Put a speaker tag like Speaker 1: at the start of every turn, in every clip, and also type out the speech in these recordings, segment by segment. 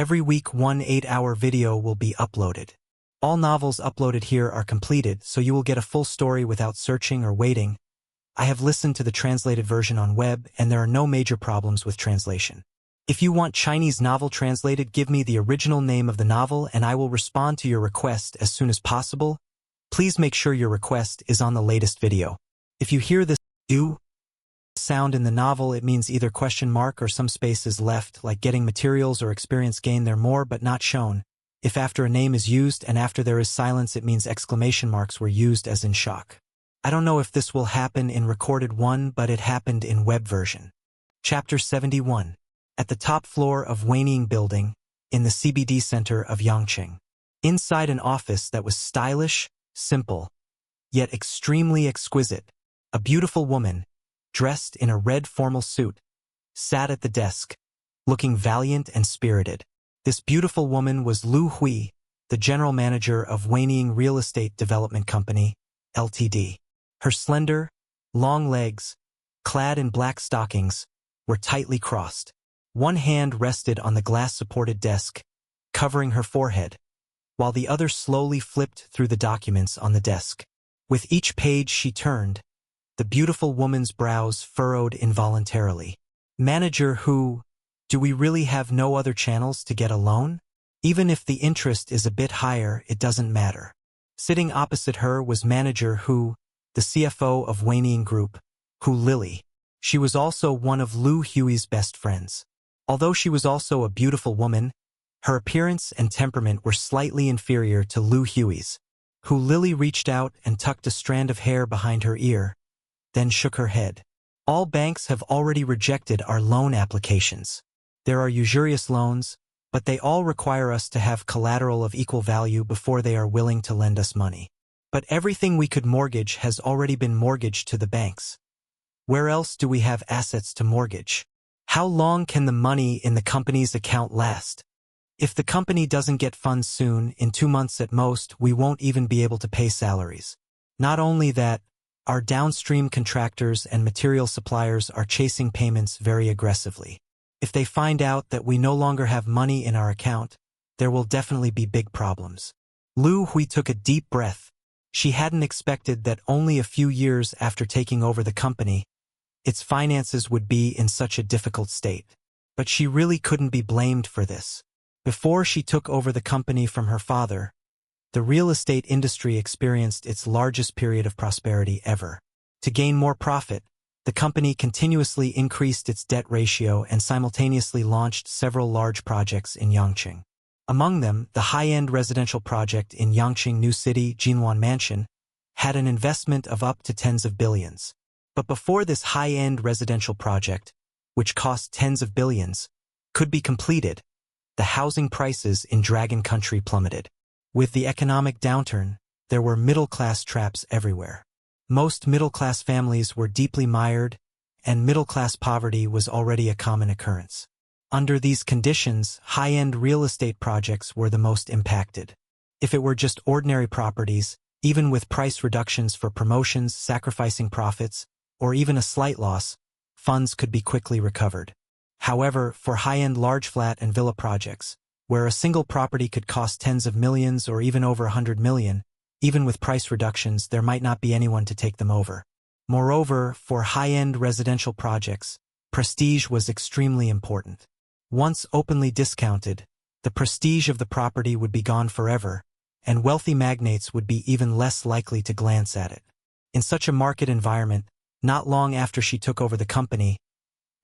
Speaker 1: Every week, one 8-hour video will be uploaded. All novels uploaded here are completed, so you will get a full story without searching or waiting. I have listened to the translated version on web, and there are no major problems with translation. If you want Chinese novel translated, give me the original name of the novel and I will respond to your request as soon as possible. Please make sure your request is on the latest video. If you hear this "u" sound in the novel, it means either question mark or some space is left, like getting materials or experience gain there more but not shown. If after a name is used and after there is silence, it means exclamation marks were used as in shock. I don't know if this will happen in recorded one, but it happened in web version. Chapter 71. At the top floor of Weining Building, in the CBD center of Yangqing. Inside an office that was stylish, simple, yet extremely exquisite, a beautiful woman, dressed in a red formal suit, sat at the desk, looking valiant and spirited. This beautiful woman was Lu Hui, the general manager of Weining Real Estate Development Company, Ltd. Her slender, long legs, clad in black stockings, were tightly crossed. One hand rested on the glass-supported desk, covering her forehead, while the other slowly flipped through the documents on the desk. With each page she turned, the beautiful woman's brows furrowed involuntarily. Manager Hu, do we really have no other channels to get a loan? Even if the interest is a bit higher, it doesn't matter. Sitting opposite her was Manager Hu, the CFO of Weining Group, Hu Lily. She was also one of Lu Hui's best friends. Although she was also a beautiful woman, her appearance and temperament were slightly inferior to Lu Hui's. Hu Lily reached out and tucked a strand of hair behind her ear, then shook her head. All banks have already rejected our loan applications. There are usurious loans, but they all require us to have collateral of equal value before they are willing to lend us money. But everything we could mortgage has already been mortgaged to the banks. Where else do we have assets to mortgage? How long can the money in the company's account last? If the company doesn't get funds soon, in 2 months at most, we won't even be able to pay salaries. Not only that, our downstream contractors and material suppliers are chasing payments very aggressively. If they find out that we no longer have money in our account, there will definitely be big problems. Lu Hui took a deep breath. She hadn't expected that only a few years after taking over the company, its finances would be in such a difficult state. But she really couldn't be blamed for this. Before she took over the company from her father, the real estate industry experienced its largest period of prosperity ever. To gain more profit, the company continuously increased its debt ratio and simultaneously launched several large projects in Yangqing. Among them, the high-end residential project in Yangqing New City, Jinwan Mansion, had an investment of up to tens of billions. But before this high-end residential project, which cost tens of billions, could be completed, the housing prices in Dragon Country plummeted. With the economic downturn, there were middle-class traps everywhere. Most middle-class families were deeply mired, and middle-class poverty was already a common occurrence. Under these conditions, high-end real estate projects were the most impacted. If it were just ordinary properties, even with price reductions for promotions, sacrificing profits, or even a slight loss, funds could be quickly recovered. However, for high-end large flat and villa projects, where a single property could cost tens of millions or even over 100 million, even with price reductions, there might not be anyone to take them over. Moreover, for high-end residential projects, prestige was extremely important. Once openly discounted, the prestige of the property would be gone forever, and wealthy magnates would be even less likely to glance at it. In such a market environment, not long after she took over the company,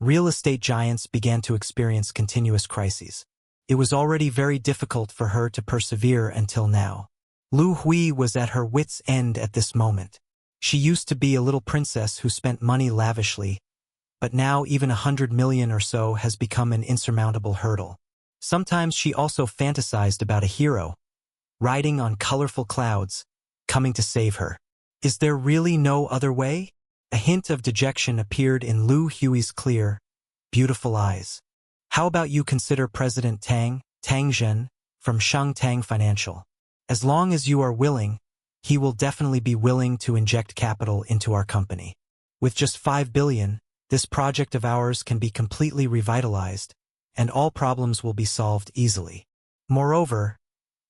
Speaker 1: real estate giants began to experience continuous crises. It was already very difficult for her to persevere until now. Lu Hui was at her wits' end at this moment. She used to be a little princess who spent money lavishly, but now even 100 million or so has become an insurmountable hurdle. Sometimes she also fantasized about a hero, riding on colorful clouds, coming to save her. Is there really no other way? A hint of dejection appeared in Lu Hui's clear, beautiful eyes. How about you consider President Tang Zhen, from Shangtang Financial? As long as you are willing, he will definitely be willing to inject capital into our company. With just 5 billion, this project of ours can be completely revitalized, and all problems will be solved easily. Moreover,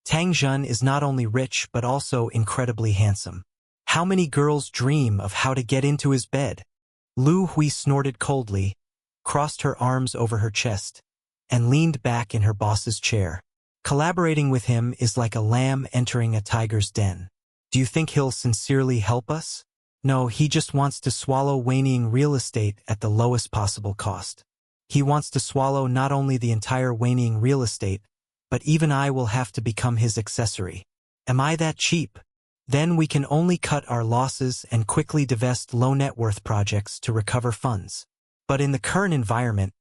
Speaker 1: Tang Jun is not only rich but also incredibly handsome. How many girls dream of how to get into his bed? Lu Hui snorted coldly, crossed her arms over her chest, and leaned back in her boss's chair. Collaborating with him is like a lamb entering a tiger's den. Do you think he'll sincerely help us? No, he just wants to swallow Wanning real estate at the lowest possible cost. He wants to swallow not only the entire Wanning real estate, but even I will have to become his accessory. Am I that cheap? Then we can only cut our losses and quickly divest low-net-worth projects to recover funds. But in the current environment,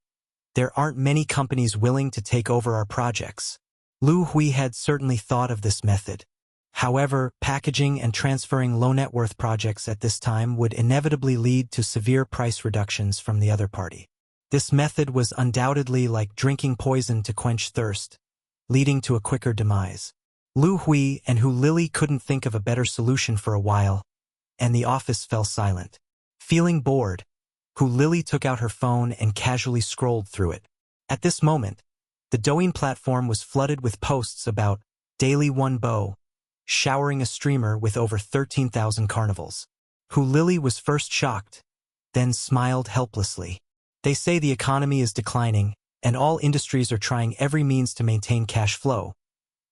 Speaker 1: there aren't many companies willing to take over our projects. Lu Hui had certainly thought of this method. However, packaging and transferring low-net-worth projects at this time would inevitably lead to severe price reductions from the other party. This method was undoubtedly like drinking poison to quench thirst, leading to a quicker demise. Lu Hui and Hu Lily couldn't think of a better solution for a while, and the office fell silent. Feeling bored, Hu Lily took out her phone and casually scrolled through it. At this moment, the Douyin platform was flooded with posts about Daily One Bo, showering a streamer with over 13,000 carnivals. Hu Lily was first shocked, then smiled helplessly. They say the economy is declining, and all industries are trying every means to maintain cash flow.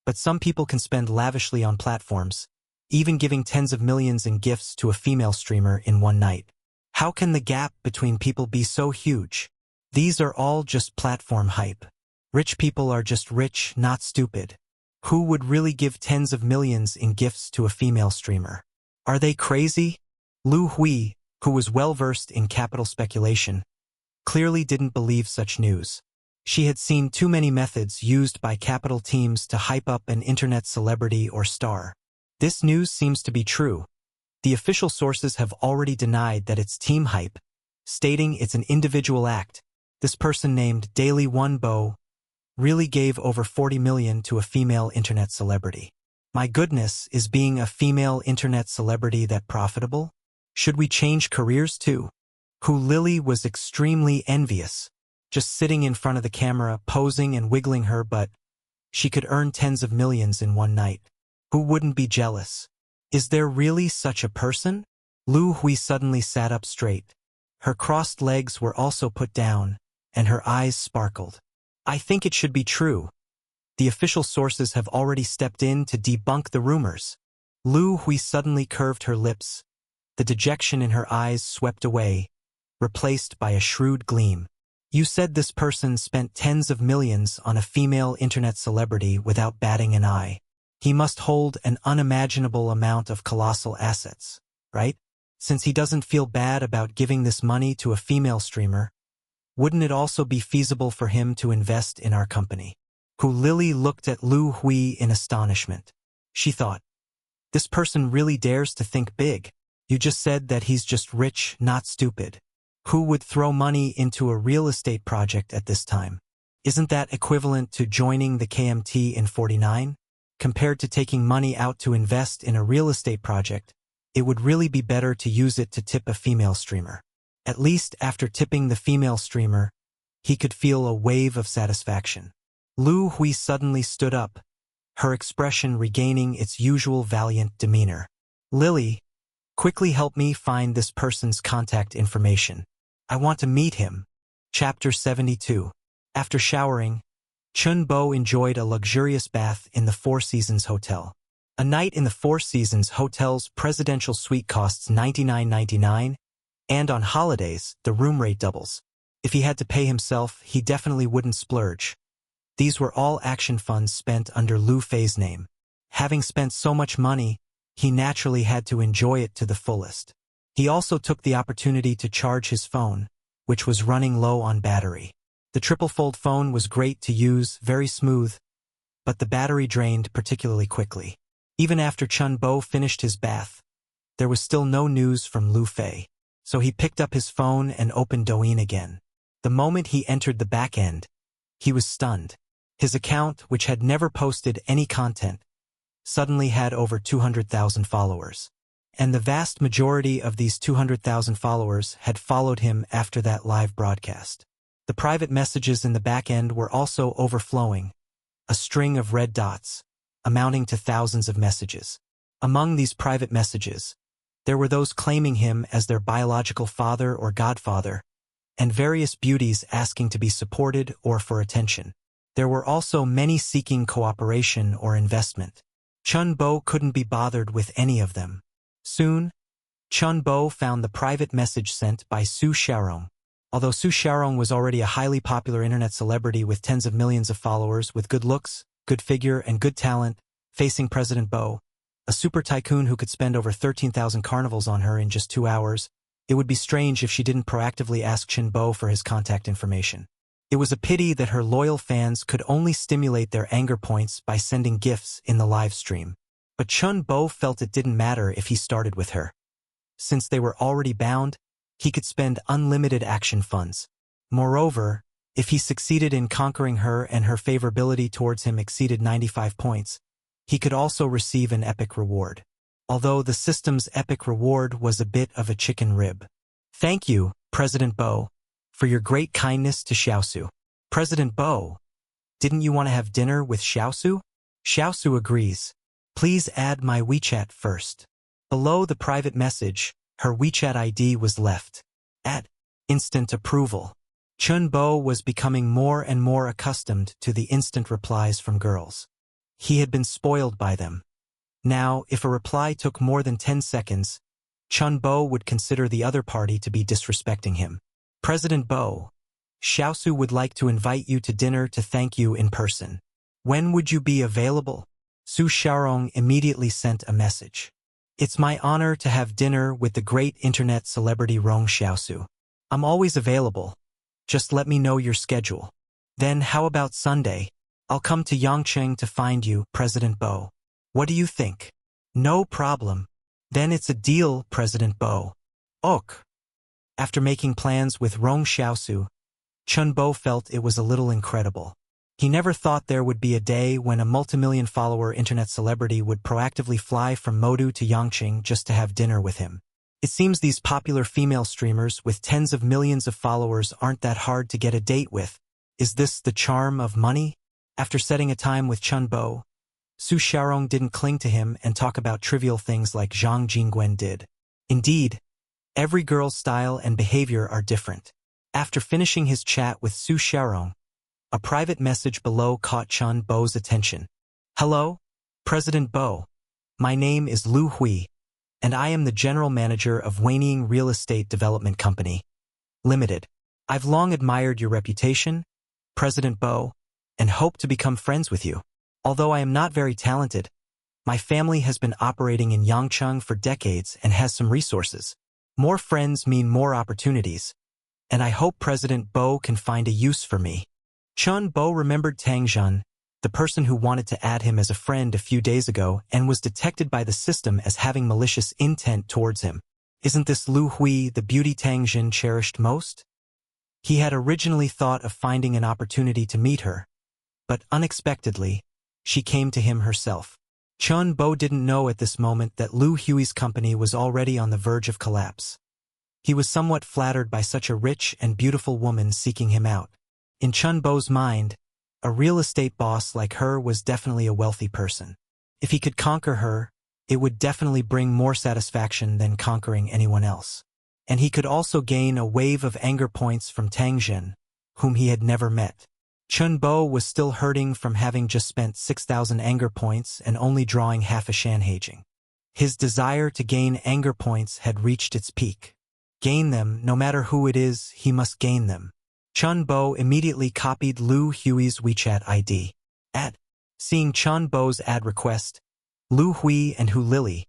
Speaker 1: But some people can spend lavishly on platforms, even giving tens of millions in gifts to a female streamer in one night. How can the gap between people be so huge? These are all just platform hype. Rich people are just rich, not stupid. Who would really give tens of millions in gifts to a female streamer? Are they crazy? Lu Hui, who was well-versed in capital speculation, clearly didn't believe such news. She had seen too many methods used by capital teams to hype up an internet celebrity or star. This news seems to be true. The official sources have already denied that it's team hype, stating it's an individual act. This person named Daily One Bo really gave over 40 million to a female internet celebrity. My goodness, is being a female internet celebrity that profitable? Should we change careers too? Hu Lily was extremely envious, just sitting in front of the camera, posing and wiggling her butt. She could earn tens of millions in one night. Who wouldn't be jealous? Is there really such a person? Lu Hui suddenly sat up straight. Her crossed legs were also put down, and her eyes sparkled. I think it should be true. The official sources have already stepped in to debunk the rumors. Lu Hui suddenly curved her lips. The dejection in her eyes swept away, replaced by a shrewd gleam. You said this person spent tens of millions on a female internet celebrity without batting an eye. He must hold an unimaginable amount of colossal assets, right? Since he doesn't feel bad about giving this money to a female streamer, wouldn't it also be feasible for him to invest in our company? Hu Lily looked at Lu Hui in astonishment. She thought, this person really dares to think big. You just said that he's just rich, not stupid. Who would throw money into a real estate project at this time? Isn't that equivalent to joining the KMT in 49? Compared to taking money out to invest in a real estate project, it would really be better to use it to tip a female streamer. At least after tipping the female streamer, he could feel a wave of satisfaction. Lu Hui suddenly stood up, her expression regaining its usual valiant demeanor. Lily, quickly help me find this person's contact information. I want to meet him. Chapter 72. After showering, Chun Bo enjoyed a luxurious bath in the Four Seasons Hotel. A night in the Four Seasons Hotel's presidential suite costs $99.99, and on holidays, the room rate doubles. If he had to pay himself, he definitely wouldn't splurge. These were all action funds spent under Lu Fei's name. Having spent so much money, he naturally had to enjoy it to the fullest. He also took the opportunity to charge his phone, which was running low on battery. The triple-fold phone was great to use, very smooth, but the battery drained particularly quickly. Even after Chun Bo finished his bath, there was still no news from Lu Fei, so he picked up his phone and opened Douyin again. The moment he entered the back end, he was stunned. His account, which had never posted any content, suddenly had over 200,000 followers. And the vast majority of these 200,000 followers had followed him after that live broadcast. The private messages in the back end were also overflowing, a string of red dots, amounting to thousands of messages. Among these private messages, there were those claiming him as their biological father or godfather, and various beauties asking to be supported or for attention. There were also many seeking cooperation or investment. Chun Bo couldn't be bothered with any of them. Soon, Chun Bo found the private message sent by Su Xiaorong. Although Su Xiaorong was already a highly popular internet celebrity with tens of millions of followers with good looks, good figure, and good talent, facing President Bo, a super tycoon who could spend over 13,000 carnivals on her in just 2 hours, it would be strange if she didn't proactively ask Chun Bo for his contact information. It was a pity that her loyal fans could only stimulate their anger points by sending gifts in the live stream. But Chun Bo felt it didn't matter if he started with her. Since they were already bound, he could spend unlimited action funds. Moreover, if he succeeded in conquering her and her favorability towards him exceeded 95 points, he could also receive an epic reward. Although the system's epic reward was a bit of a chicken rib. Thank you, President Bo, for your great kindness to Xiaosu. President Bo, didn't you want to have dinner with Xiaosu? Xiaosu agrees. Please add my WeChat first. Below the private message, her WeChat ID was left. At instant approval. Chun Bo was becoming more and more accustomed to the instant replies from girls. He had been spoiled by them. Now, if a reply took more than 10 seconds, Chun Bo would consider the other party to be disrespecting him. President Bo, Xiaosu would like to invite you to dinner to thank you in person. When would you be available? Su Xiaorong immediately sent a message. It's my honor to have dinner with the great internet celebrity Rong Xiaosu. I'm always available. Just let me know your schedule. Then how about Sunday? I'll come to Yangcheng to find you, President Bo. What do you think? No problem. Then it's a deal, President Bo. Ok. After making plans with Rong Xiaosu, Chun Bo felt it was a little incredible. He never thought there would be a day when a multimillion follower internet celebrity would proactively fly from Modu to Yangqing just to have dinner with him. It seems these popular female streamers with tens of millions of followers aren't that hard to get a date with. Is this the charm of money? After setting a time with Chun Bo, Su Xiaorong didn't cling to him and talk about trivial things like Zhang Jingwen did. Indeed, every girl's style and behavior are different. After finishing his chat with Su Xiaorong, a private message below caught Chun Bo's attention. Hello, President Bo. My name is Lu Hui, and I am the General Manager of Weining Real Estate Development Company, Limited. I've long admired your reputation, President Bo, and hope to become friends with you. Although I am not very talented, my family has been operating in Yangcheng for decades and has some resources. More friends mean more opportunities, and I hope President Bo can find a use for me. Chun Bo remembered Tang Zhen, the person who wanted to add him as a friend a few days ago and was detected by the system as having malicious intent towards him. Isn't this Lu Hui the beauty Tang Zhen cherished most? He had originally thought of finding an opportunity to meet her, but unexpectedly, she came to him herself. Chun Bo didn't know at this moment that Lu Hui's company was already on the verge of collapse. He was somewhat flattered by such a rich and beautiful woman seeking him out. In Chun Bo's mind, a real estate boss like her was definitely a wealthy person. If he could conquer her, it would definitely bring more satisfaction than conquering anyone else. And he could also gain a wave of anger points from Tang Zhen, whom he had never met. Chun Bo was still hurting from having just spent 6,000 anger points and only drawing half a Shanhaijing. His desire to gain anger points had reached its peak. Gain them, no matter who it is, he must gain them. Chun Bo immediately copied Lu Hui's WeChat ID. Seeing Chun Bo's ad request, Lu Hui and Hu Lily,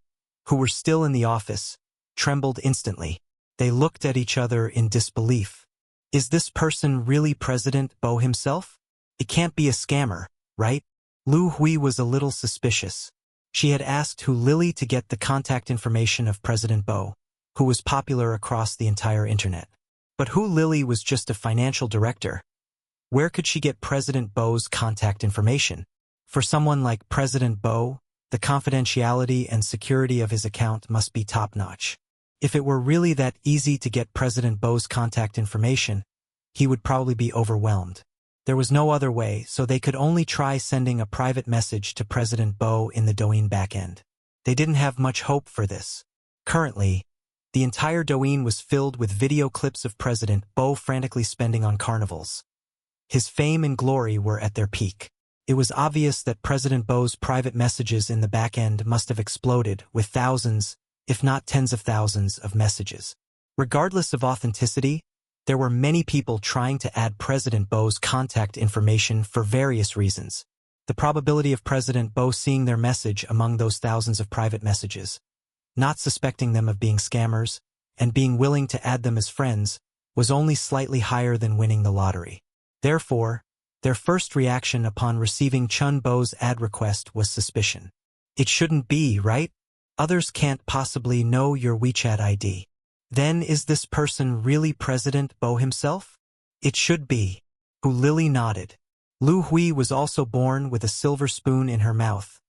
Speaker 1: who were still in the office, trembled instantly. They looked at each other in disbelief. Is this person really President Bo himself? It can't be a scammer, right? Lu Hui was a little suspicious. She had asked Hu Lily to get the contact information of President Bo, who was popular across the entire internet. But Hu Lily was just a financial director. Where could she get President Bo's contact information? For someone like President Bo, the confidentiality and security of his account must be top-notch. If it were really that easy to get President Bo's contact information, he would probably be overwhelmed. There was no other way, so they could only try sending a private message to President Bo in the Douyin backend. They didn't have much hope for this. Currently, the entire Douyin was filled with video clips of President Bo frantically spending on carnivals. His fame and glory were at their peak. It was obvious that President Bo's private messages in the backend must have exploded with thousands, if not tens of thousands, of messages. Regardless of authenticity, there were many people trying to add President Bo's contact information for various reasons. The probability of President Bo seeing their message among those thousands of private messages, not suspecting them of being scammers, and being willing to add them as friends, was only slightly higher than winning the lottery. Therefore, their first reaction upon receiving Chun Bo's ad request was suspicion. It shouldn't be, right? Others can't possibly know your WeChat ID. Then is this person really President Bo himself? It should be. Who Lily nodded. Lu Hui was also born with a silver spoon in her mouth,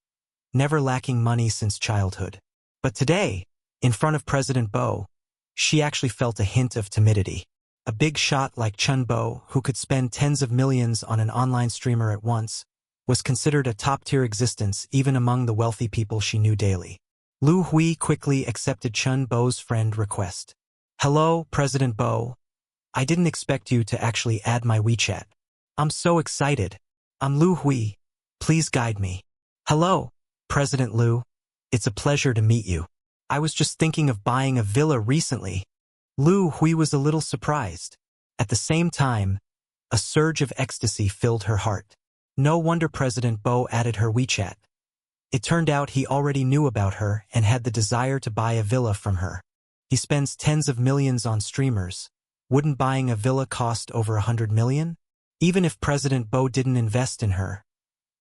Speaker 1: never lacking money since childhood. But today, in front of President Bo, she actually felt a hint of timidity. A big shot like Chun Bo, who could spend tens of millions on an online streamer at once, was considered a top-tier existence even among the wealthy people she knew daily. Lu Hui quickly accepted Chun Bo's friend request. Hello, President Bo. I didn't expect you to actually add my WeChat. I'm so excited. I'm Lu Hui. Please guide me. Hello, President Lu. It's a pleasure to meet you. I was just thinking of buying a villa recently. Lu Hui was a little surprised. At the same time, a surge of ecstasy filled her heart. No wonder President Bo added her WeChat. It turned out he already knew about her and had the desire to buy a villa from her. He spends tens of millions on streamers. Wouldn't buying a villa cost over 100 million? Even if President Bo didn't invest in her,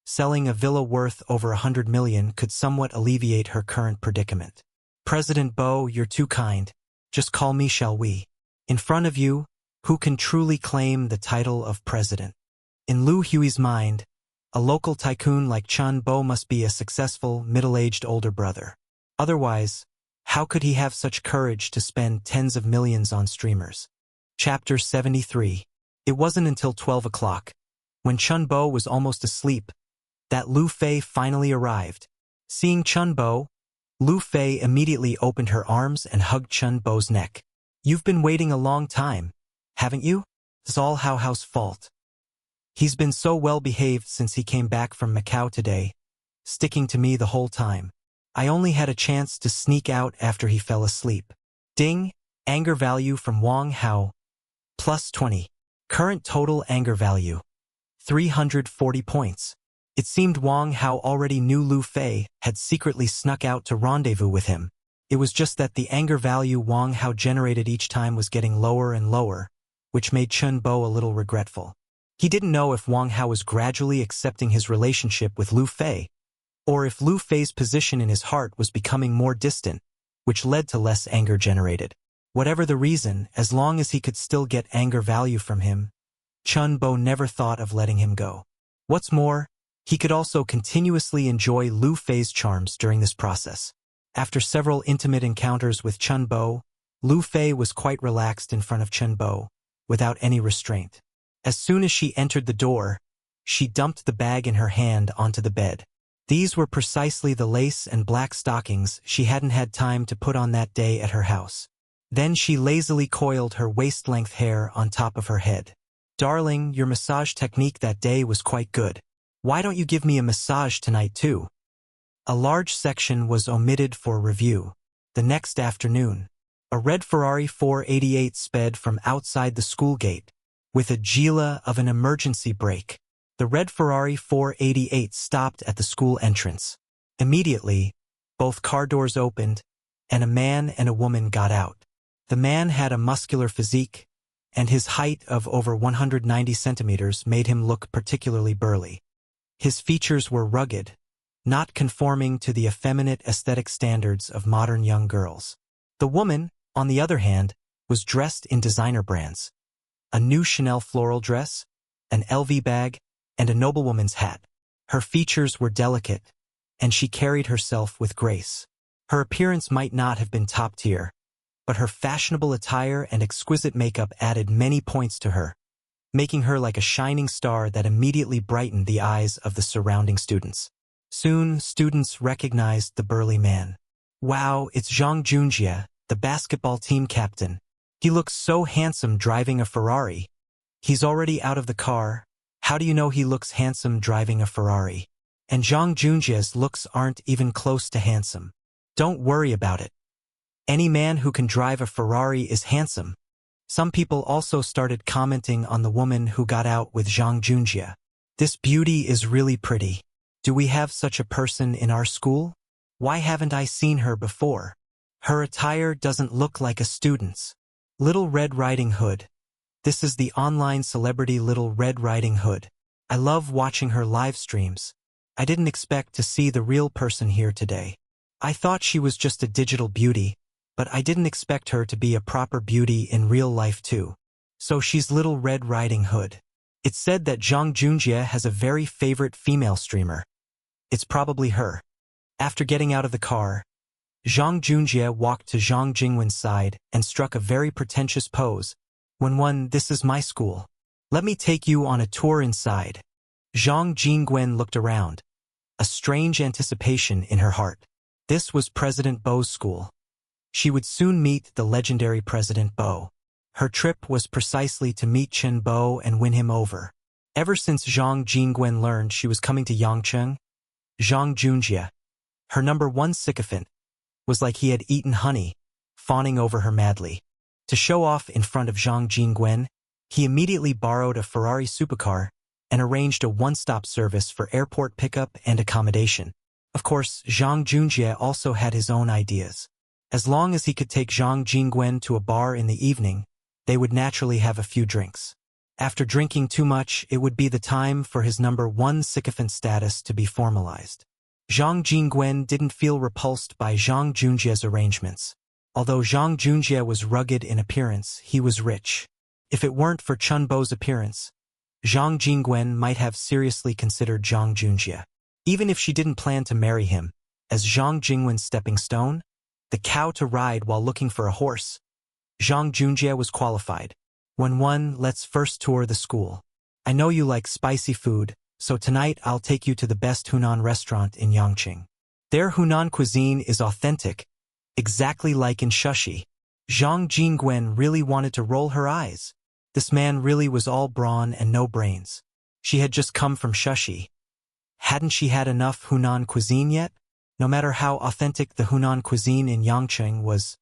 Speaker 1: selling a villa worth over 100 million could somewhat alleviate her current predicament. President Bo, you're too kind. Just call me, shall we? In front of you, who can truly claim the title of president? In Lu Hui's mind, a local tycoon like Chun Bo must be a successful, middle-aged older brother. Otherwise, how could he have such courage to spend tens of millions on streamers? Chapter 73. It wasn't until 12 o'clock, when Chun Bo was almost asleep, that Lu Fei finally arrived. Seeing Chun Bo, Lu Fei immediately opened her arms and hugged Chun Bo's neck. You've been waiting a long time, haven't you? It's all Hao Hao's fault. He's been so well behaved since he came back from Macau today, sticking to me the whole time. I only had a chance to sneak out after he fell asleep. Ding, anger value from Wang Hao. Plus 20. Current total anger value. 340 points. It seemed Wang Hao already knew Lu Fei had secretly snuck out to rendezvous with him. It was just that the anger value Wang Hao generated each time was getting lower and lower, which made Chun Bo a little regretful. He didn't know if Wang Hao was gradually accepting his relationship with Lu Fei, or if Lu Fei's position in his heart was becoming more distant, which led to less anger generated. Whatever the reason, as long as he could still get anger value from him, Chun Bo never thought of letting him go. What's more, he could also continuously enjoy Lu Fei's charms during this process. After several intimate encounters with Chun Bo, Lu Fei was quite relaxed in front of Chun Bo, without any restraint. As soon as she entered the door, she dumped the bag in her hand onto the bed. These were precisely the lace and black stockings she hadn't had time to put on that day at her house. Then she lazily coiled her waist-length hair on top of her head. Darling, your massage technique that day was quite good. Why don't you give me a massage tonight too? A large section was omitted for review. The next afternoon, a red Ferrari 488 sped from outside the school gate, with a gila of an emergency brake. The red Ferrari 488 stopped at the school entrance. Immediately, both car doors opened, and a man and a woman got out. The man had a muscular physique, and his height of over 190 centimeters made him look particularly burly. His features were rugged, not conforming to the effeminate aesthetic standards of modern young girls. The woman, on the other hand, was dressed in designer brands. A new Chanel floral dress, an LV bag, and a noblewoman's hat. Her features were delicate, and she carried herself with grace. Her appearance might not have been top tier, but her fashionable attire and exquisite makeup added many points to her. making her like a shining star that immediately brightened the eyes of the surrounding students. Soon, students recognized the burly man. Wow, it's Zhang Junjie, the basketball team captain. He looks so handsome driving a Ferrari. He's already out of the car. How do you know he looks handsome driving a Ferrari? And Zhang Junjie's looks aren't even close to handsome. Don't worry about it. Any man who can drive a Ferrari is handsome. Some people also started commenting on the woman who got out with Zhang Junjie. This beauty is really pretty. Do we have such a person in our school? Why haven't I seen her before? Her attire doesn't look like a student's. Little Red Riding Hood. This is the online celebrity Little Red Riding Hood. I love watching her live streams. I didn't expect to see the real person here today. I thought she was just a digital beauty, but I didn't expect her to be a proper beauty in real life too. So she's Little Red Riding Hood. It's said that Zhang Junjie has a very favorite female streamer. It's probably her. After getting out of the car, Zhang Junjie walked to Zhang Jingwen's side and struck a very pretentious pose. This is my school. Let me take you on a tour inside. Zhang Jingwen looked around, a strange anticipation in her heart. This was President Bo's school. She would soon meet the legendary President Bo. Her trip was precisely to meet Chen Bo and win him over. Ever since Zhang Jingwen learned she was coming to Yangcheng, Zhang Junjie, her #1 sycophant, was like he had eaten honey, fawning over her madly. To show off in front of Zhang Jingwen, he immediately borrowed a Ferrari supercar and arranged a one-stop service for airport pickup and accommodation. Of course, Zhang Junjie also had his own ideas. As long as he could take Zhang Jingwen to a bar in the evening, they would naturally have a few drinks. After drinking too much, it would be the time for his #1 sycophant status to be formalized. Zhang Jingwen didn't feel repulsed by Zhang Junjie's arrangements. Although Zhang Junjie was rugged in appearance, he was rich. If it weren't for Chen Bo's appearance, Zhang Jingwen might have seriously considered Zhang Junjie. Even if she didn't plan to marry him, as Zhang Jingwen's stepping stone, the cow to ride while looking for a horse, Zhang Junjie was qualified. Let's first tour the school. I know you like spicy food, so tonight I'll take you to the best Hunan restaurant in Yangcheng. Their Hunan cuisine is authentic, exactly like in Shushi. Zhang Jingwen really wanted to roll her eyes. This man really was all brawn and no brains. She had just come from Shushi. Hadn't she had enough Hunan cuisine yet? No matter how authentic the Hunan cuisine in Yangcheng was,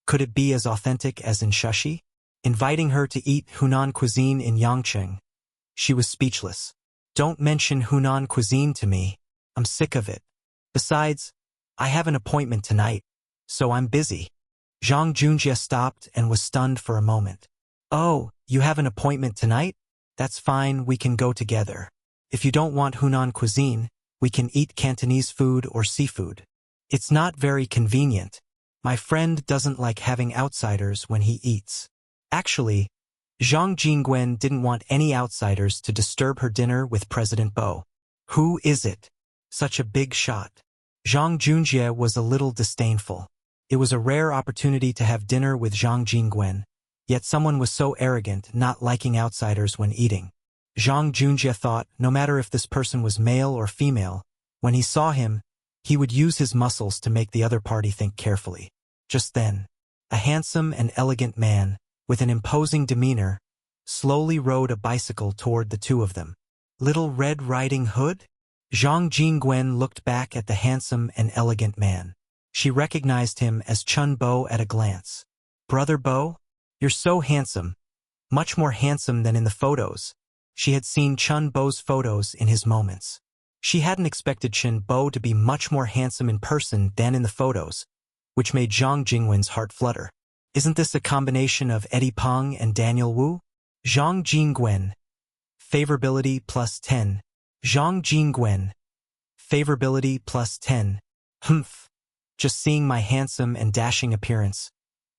Speaker 1: could it be as authentic as in Shushi? Inviting her to eat Hunan cuisine in Yangcheng, she was speechless. Don't mention Hunan cuisine to me. I'm sick of it. Besides, I have an appointment tonight, so I'm busy. Zhang Junjie stopped and was stunned for a moment. Oh, you have an appointment tonight? That's fine, we can go together. If you don't want Hunan cuisine, we can eat Cantonese food or seafood. It's not very convenient. My friend doesn't like having outsiders when he eats. Actually, Zhang Jingwen didn't want any outsiders to disturb her dinner with President Bo. Who is it? Such a big shot. Zhang Junjie was a little disdainful. It was a rare opportunity to have dinner with Zhang Jingwen, yet someone was so arrogant, not liking outsiders when eating. Zhang Junjie thought, no matter if this person was male or female, when he saw him, he would use his muscles to make the other party think carefully. Just then, a handsome and elegant man, with an imposing demeanor, slowly rode a bicycle toward the two of them. Little Red Riding Hood? Zhang Jingwen looked back at the handsome and elegant man. She recognized him as Chen Bo at a glance. Brother Bo? You're so handsome. Much more handsome than in the photos. She had seen Chen Bo's photos in his moments. She hadn't expected Chen Bo to be much more handsome in person than in the photos, which made Zhang Jingwen's heart flutter. Isn't this a combination of Eddie Peng and Daniel Wu? Zhang Jingwen. Favorability +10. Zhang Jingwen. Favorability +10. Humph. Just seeing my handsome and dashing appearance,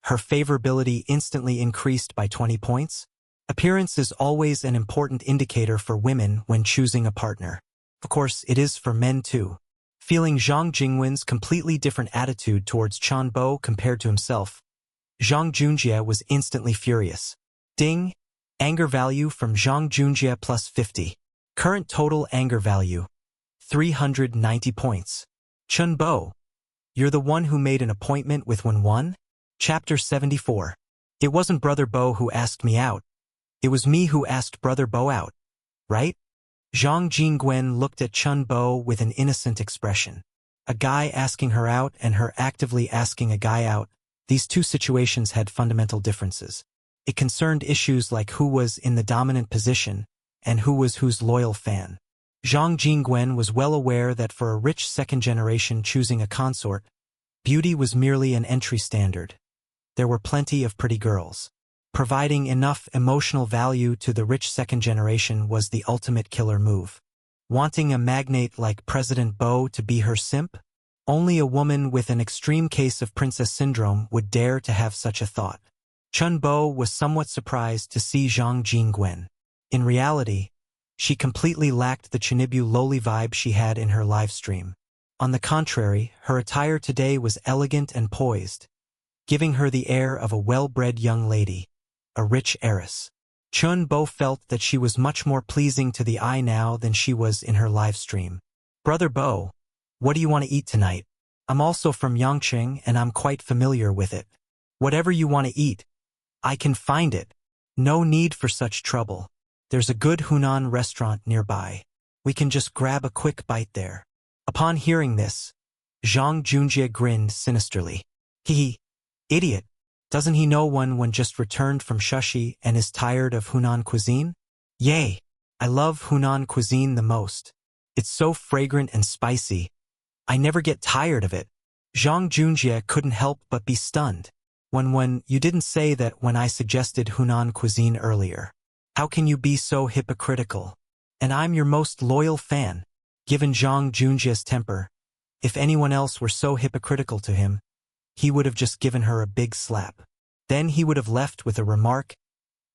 Speaker 1: her favorability instantly increased by 20 points. Appearance is always an important indicator for women when choosing a partner. Of course, it is for men too. Feeling Zhang Jingwen's completely different attitude towards Chen Bo compared to himself, Zhang Junjie was instantly furious. Ding! Anger value from Zhang Junjie plus 50. Current total anger value, 390 points. Chun Bo, you're the one who made an appointment with Wen. Chapter 74. It wasn't Brother Bo who asked me out. It was me who asked Brother Bo out, right? Zhang Jingwen looked at Chun Bo with an innocent expression. A guy asking her out and her actively asking a guy out, these two situations had fundamental differences. It concerned issues like who was in the dominant position and who was whose loyal fan. Zhang Jingwen was well aware that for a rich second generation choosing a consort, beauty was merely an entry standard. There were plenty of pretty girls. Providing enough emotional value to the rich second generation was the ultimate killer move. Wanting a magnate like President Bo to be her simp? Only a woman with an extreme case of princess syndrome would dare to have such a thought. Chun Bo was somewhat surprised to see Zhang Jingwen. In reality, she completely lacked the Chinibu lowly vibe she had in her live stream. On the contrary, her attire today was elegant and poised, giving her the air of a well-bred young lady, a rich heiress. Chun Bo felt that she was much more pleasing to the eye now than she was in her live stream. Brother Bo, what do you want to eat tonight? I'm also from Yangqing and I'm quite familiar with it. Whatever you want to eat, I can find it. No need for such trouble. There's a good Hunan restaurant nearby. We can just grab a quick bite there. Upon hearing this, Zhang Junjie grinned sinisterly. Hee, idiot. Doesn't he know Wen just returned from Shushi and is tired of Hunan cuisine? Yay! I love Hunan cuisine the most. It's so fragrant and spicy. I never get tired of it. Zhang Junjie couldn't help but be stunned. Wen, you didn't say that when I suggested Hunan cuisine earlier. How can you be so hypocritical? And I'm your most loyal fan. Given Zhang Junjie's temper, if anyone else were so hypocritical to him, he would have just given her a big slap. Then he would have left with a remark,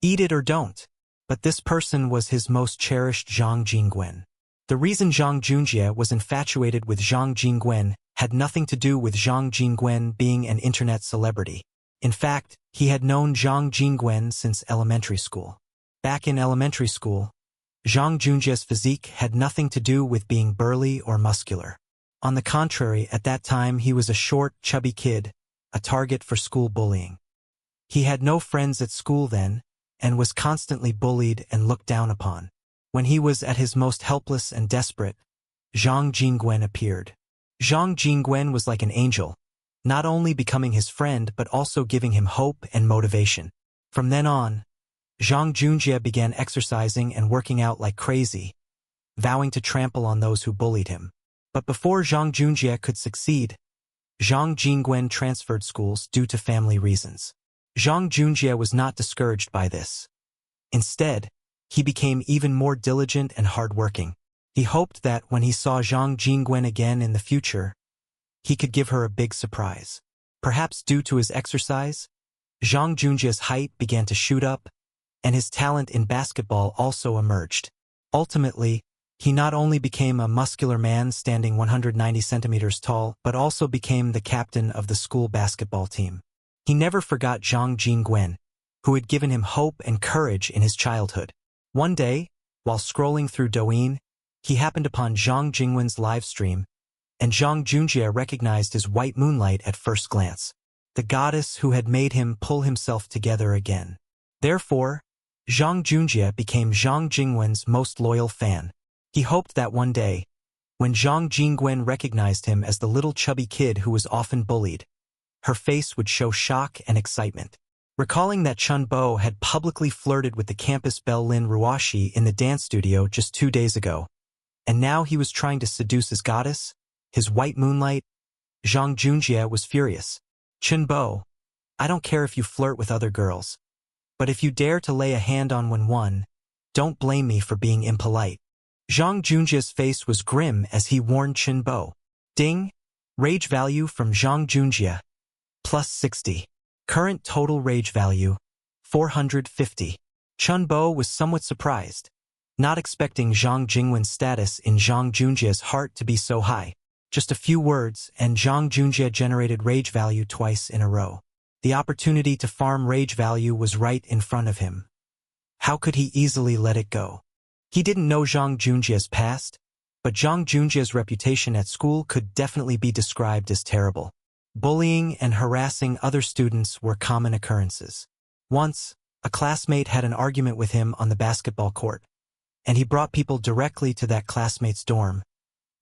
Speaker 1: eat it or don't. But this person was his most cherished Zhang Jingwen. The reason Zhang Junjie was infatuated with Zhang Jingwen had nothing to do with Zhang Jingwen being an internet celebrity. In fact, he had known Zhang Jingwen since elementary school. Back in elementary school, Zhang Junjie's physique had nothing to do with being burly or muscular. On the contrary, at that time he was a short, chubby kid, a target for school bullying. He had no friends at school then, and was constantly bullied and looked down upon. When he was at his most helpless and desperate, Zhang Jingwen appeared. Zhang Jingwen was like an angel, not only becoming his friend but also giving him hope and motivation. From then on, Zhang Junjie began exercising and working out like crazy, vowing to trample on those who bullied him. But before Zhang Junjie could succeed, Zhang Jingwen transferred schools due to family reasons. Zhang Junjie was not discouraged by this. Instead, he became even more diligent and hardworking. He hoped that when he saw Zhang Jingwen again in the future, he could give her a big surprise. Perhaps due to his exercise, Zhang Junjie's height began to shoot up, and his talent in basketball also emerged. Ultimately, he not only became a muscular man standing 190 centimeters tall, but also became the captain of the school basketball team. He never forgot Zhang Jingwen, who had given him hope and courage in his childhood. One day, while scrolling through Douyin, he happened upon Zhang Jingwen's live stream, and Zhang Junjie recognized his white moonlight at first glance, the goddess who had made him pull himself together again. Therefore, Zhang Junjie became Zhang Jingwen's most loyal fan. He hoped that one day, when Zhang Jingwen recognized him as the little chubby kid who was often bullied, her face would show shock and excitement. Recalling that Chun Bo had publicly flirted with the campus belle Lin Ruashi in the dance studio just 2 days ago, and now he was trying to seduce his goddess, his white moonlight, Zhang Junjie was furious. Chun Bo, I don't care if you flirt with other girls, but if you dare to lay a hand on Wen, don't blame me for being impolite. Zhang Junjie's face was grim as he warned Chun Bo. Ding! Rage value from Zhang Junjie. Plus 60. Current total rage value, 450. Chun Bo was somewhat surprised, not expecting Zhang Jingwen's status in Zhang Junjie's heart to be so high. Just a few words, and Zhang Junjie generated rage value twice in a row. The opportunity to farm rage value was right in front of him. How could he easily let it go? He didn't know Zhang Junjia's past, but Zhang Junjia's reputation at school could definitely be described as terrible. Bullying and harassing other students were common occurrences. Once, a classmate had an argument with him on the basketball court, and he brought people directly to that classmate's dorm,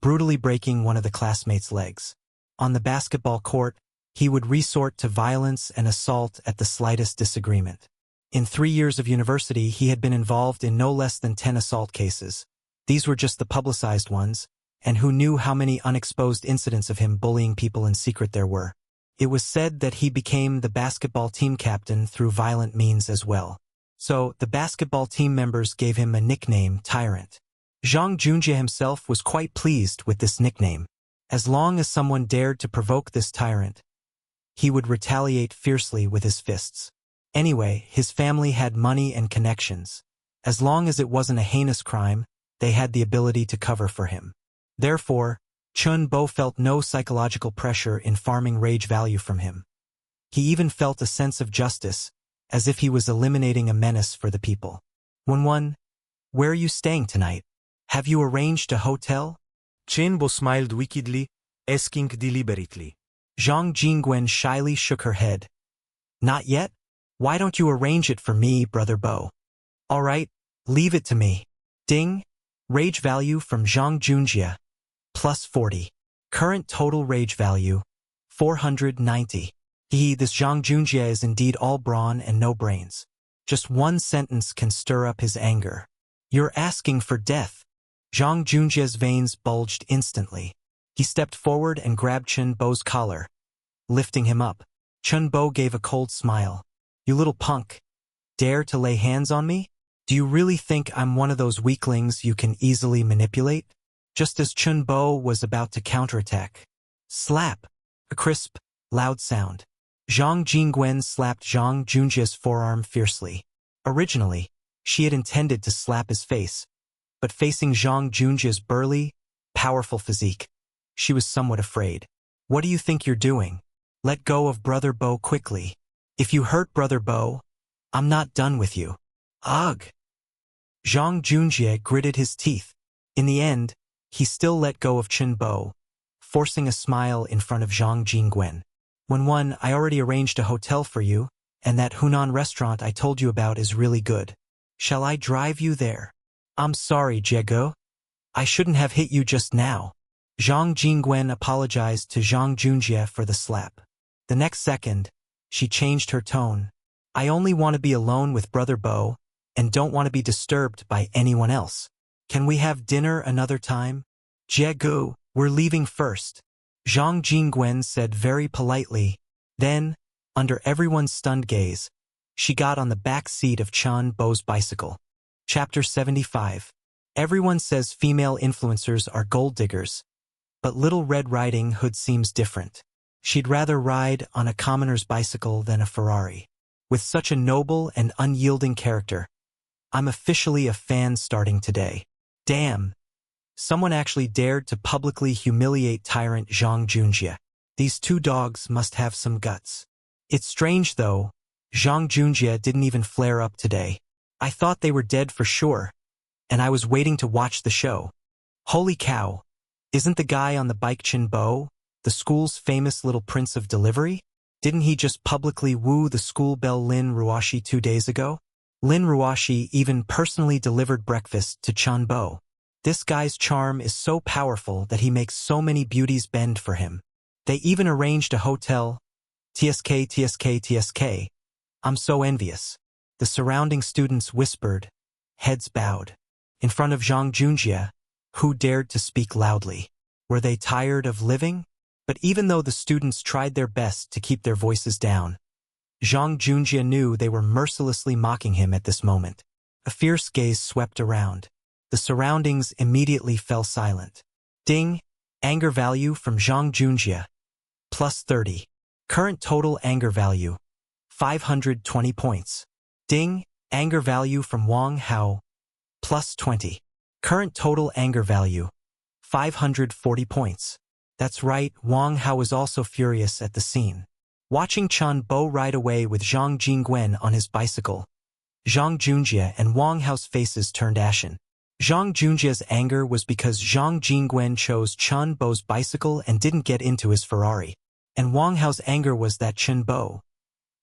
Speaker 1: brutally breaking one of the classmate's legs. On the basketball court, he would resort to violence and assault at the slightest disagreement. In 3 years of university, he had been involved in no less than 10 assault cases. These were just the publicized ones, and who knew how many unexposed incidents of him bullying people in secret there were. It was said that he became the basketball team captain through violent means as well. So, the basketball team members gave him a nickname, Tyrant. Zhang Junjie himself was quite pleased with this nickname. As long as someone dared to provoke this tyrant, he would retaliate fiercely with his fists. Anyway, his family had money and connections. As long as it wasn't a heinous crime, they had the ability to cover for him. Therefore, Chun Bo felt no psychological pressure in farming rage value from him. He even felt a sense of justice, as if he was eliminating a menace for the people. 1-1. Where are you staying tonight? Have you arranged a hotel?
Speaker 2: Chen Bo smiled wickedly, asking deliberately.
Speaker 1: Zhang Jingwen shyly shook her head. Not yet? Why don't you arrange it for me, Brother Bo? All right, leave it to me. Ding. Rage value from Zhang Junjie. Plus 40. Current total rage value. 490. This Zhang Junjie is indeed all brawn and no brains. Just one sentence can stir up his anger. You're asking for death. Zhang Junjie's veins bulged instantly. He stepped forward and grabbed Chun Bo's collar, lifting him up. Chun Bo gave a cold smile. You little punk. Dare to lay hands on me? Do you really think I'm one of those weaklings you can easily manipulate? Just as Chun Bo was about to counterattack. Slap. A crisp, loud sound. Zhang Jingwen slapped Zhang Junjie's forearm fiercely. Originally, she had intended to slap his face, but facing Zhang Junjie's burly, powerful physique, she was somewhat afraid. What do you think you're doing? Let go of Brother Bo quickly. If you hurt Brother Bo, I'm not done with you. Ugh. Zhang Junjie gritted his teeth. In the end, he still let go of Chun Bo, forcing a smile in front of Zhang Jingwen. I already arranged a hotel for you, and that Hunan restaurant I told you about is really good. Shall I drive you there? I'm sorry, Jiego. I shouldn't have hit you just now. Zhang Jingwen apologized to Zhang Junjie for the slap. The next second, she changed her tone. I only want to be alone with Brother Bo, and don't want to be disturbed by anyone else. Can we have dinner another time? Jiego, we're leaving first. Zhang Jingwen said very politely. Then, under everyone's stunned gaze, she got on the back seat of Chun Bo's bicycle. Chapter 75. Everyone says female influencers are gold diggers, but Little Red Riding Hood seems different. She'd rather ride on a commoner's bicycle than a Ferrari. With such a noble and unyielding character, I'm officially a fan starting today. Damn. Someone actually dared to publicly humiliate tyrant Zhang Junjie. These two dogs must have some guts. It's strange though, Zhang Junjie didn't even flare up today. I thought they were dead for sure, and I was waiting to watch the show. Holy cow, isn't the guy on the bike Chun Bo, the school's famous little prince of delivery? Didn't he just publicly woo the school belle Lin Ruoshi 2 days ago? Lin Ruoshi even personally delivered breakfast to Chun Bo. This guy's charm is so powerful that he makes so many beauties bend for him. They even arranged a hotel. TSK, TSK, TSK. I'm so envious. The surrounding students whispered, heads bowed. In front of Zhang Junjie, who dared to speak loudly. Were they tired of living? But even though the students tried their best to keep their voices down, Zhang Junjie knew they were mercilessly mocking him at this moment. A fierce gaze swept around. The surroundings immediately fell silent. Ding! Anger value from Zhang Junjie. Plus 30. Current total anger value. 520 points. Ding! Anger value from Wang Hao. Plus 20. Current total anger value. 540 points. That's right, Wang Hao was also furious at the scene. Watching Chun Bo ride away with Zhang Jingwen on his bicycle, Zhang Junjie and Wang Hao's faces turned ashen. Zhang Junjie's anger was because Zhang Jingwen chose Chen Bo's bicycle and didn't get into his Ferrari. And Wang Hao's anger was that Chen Bo,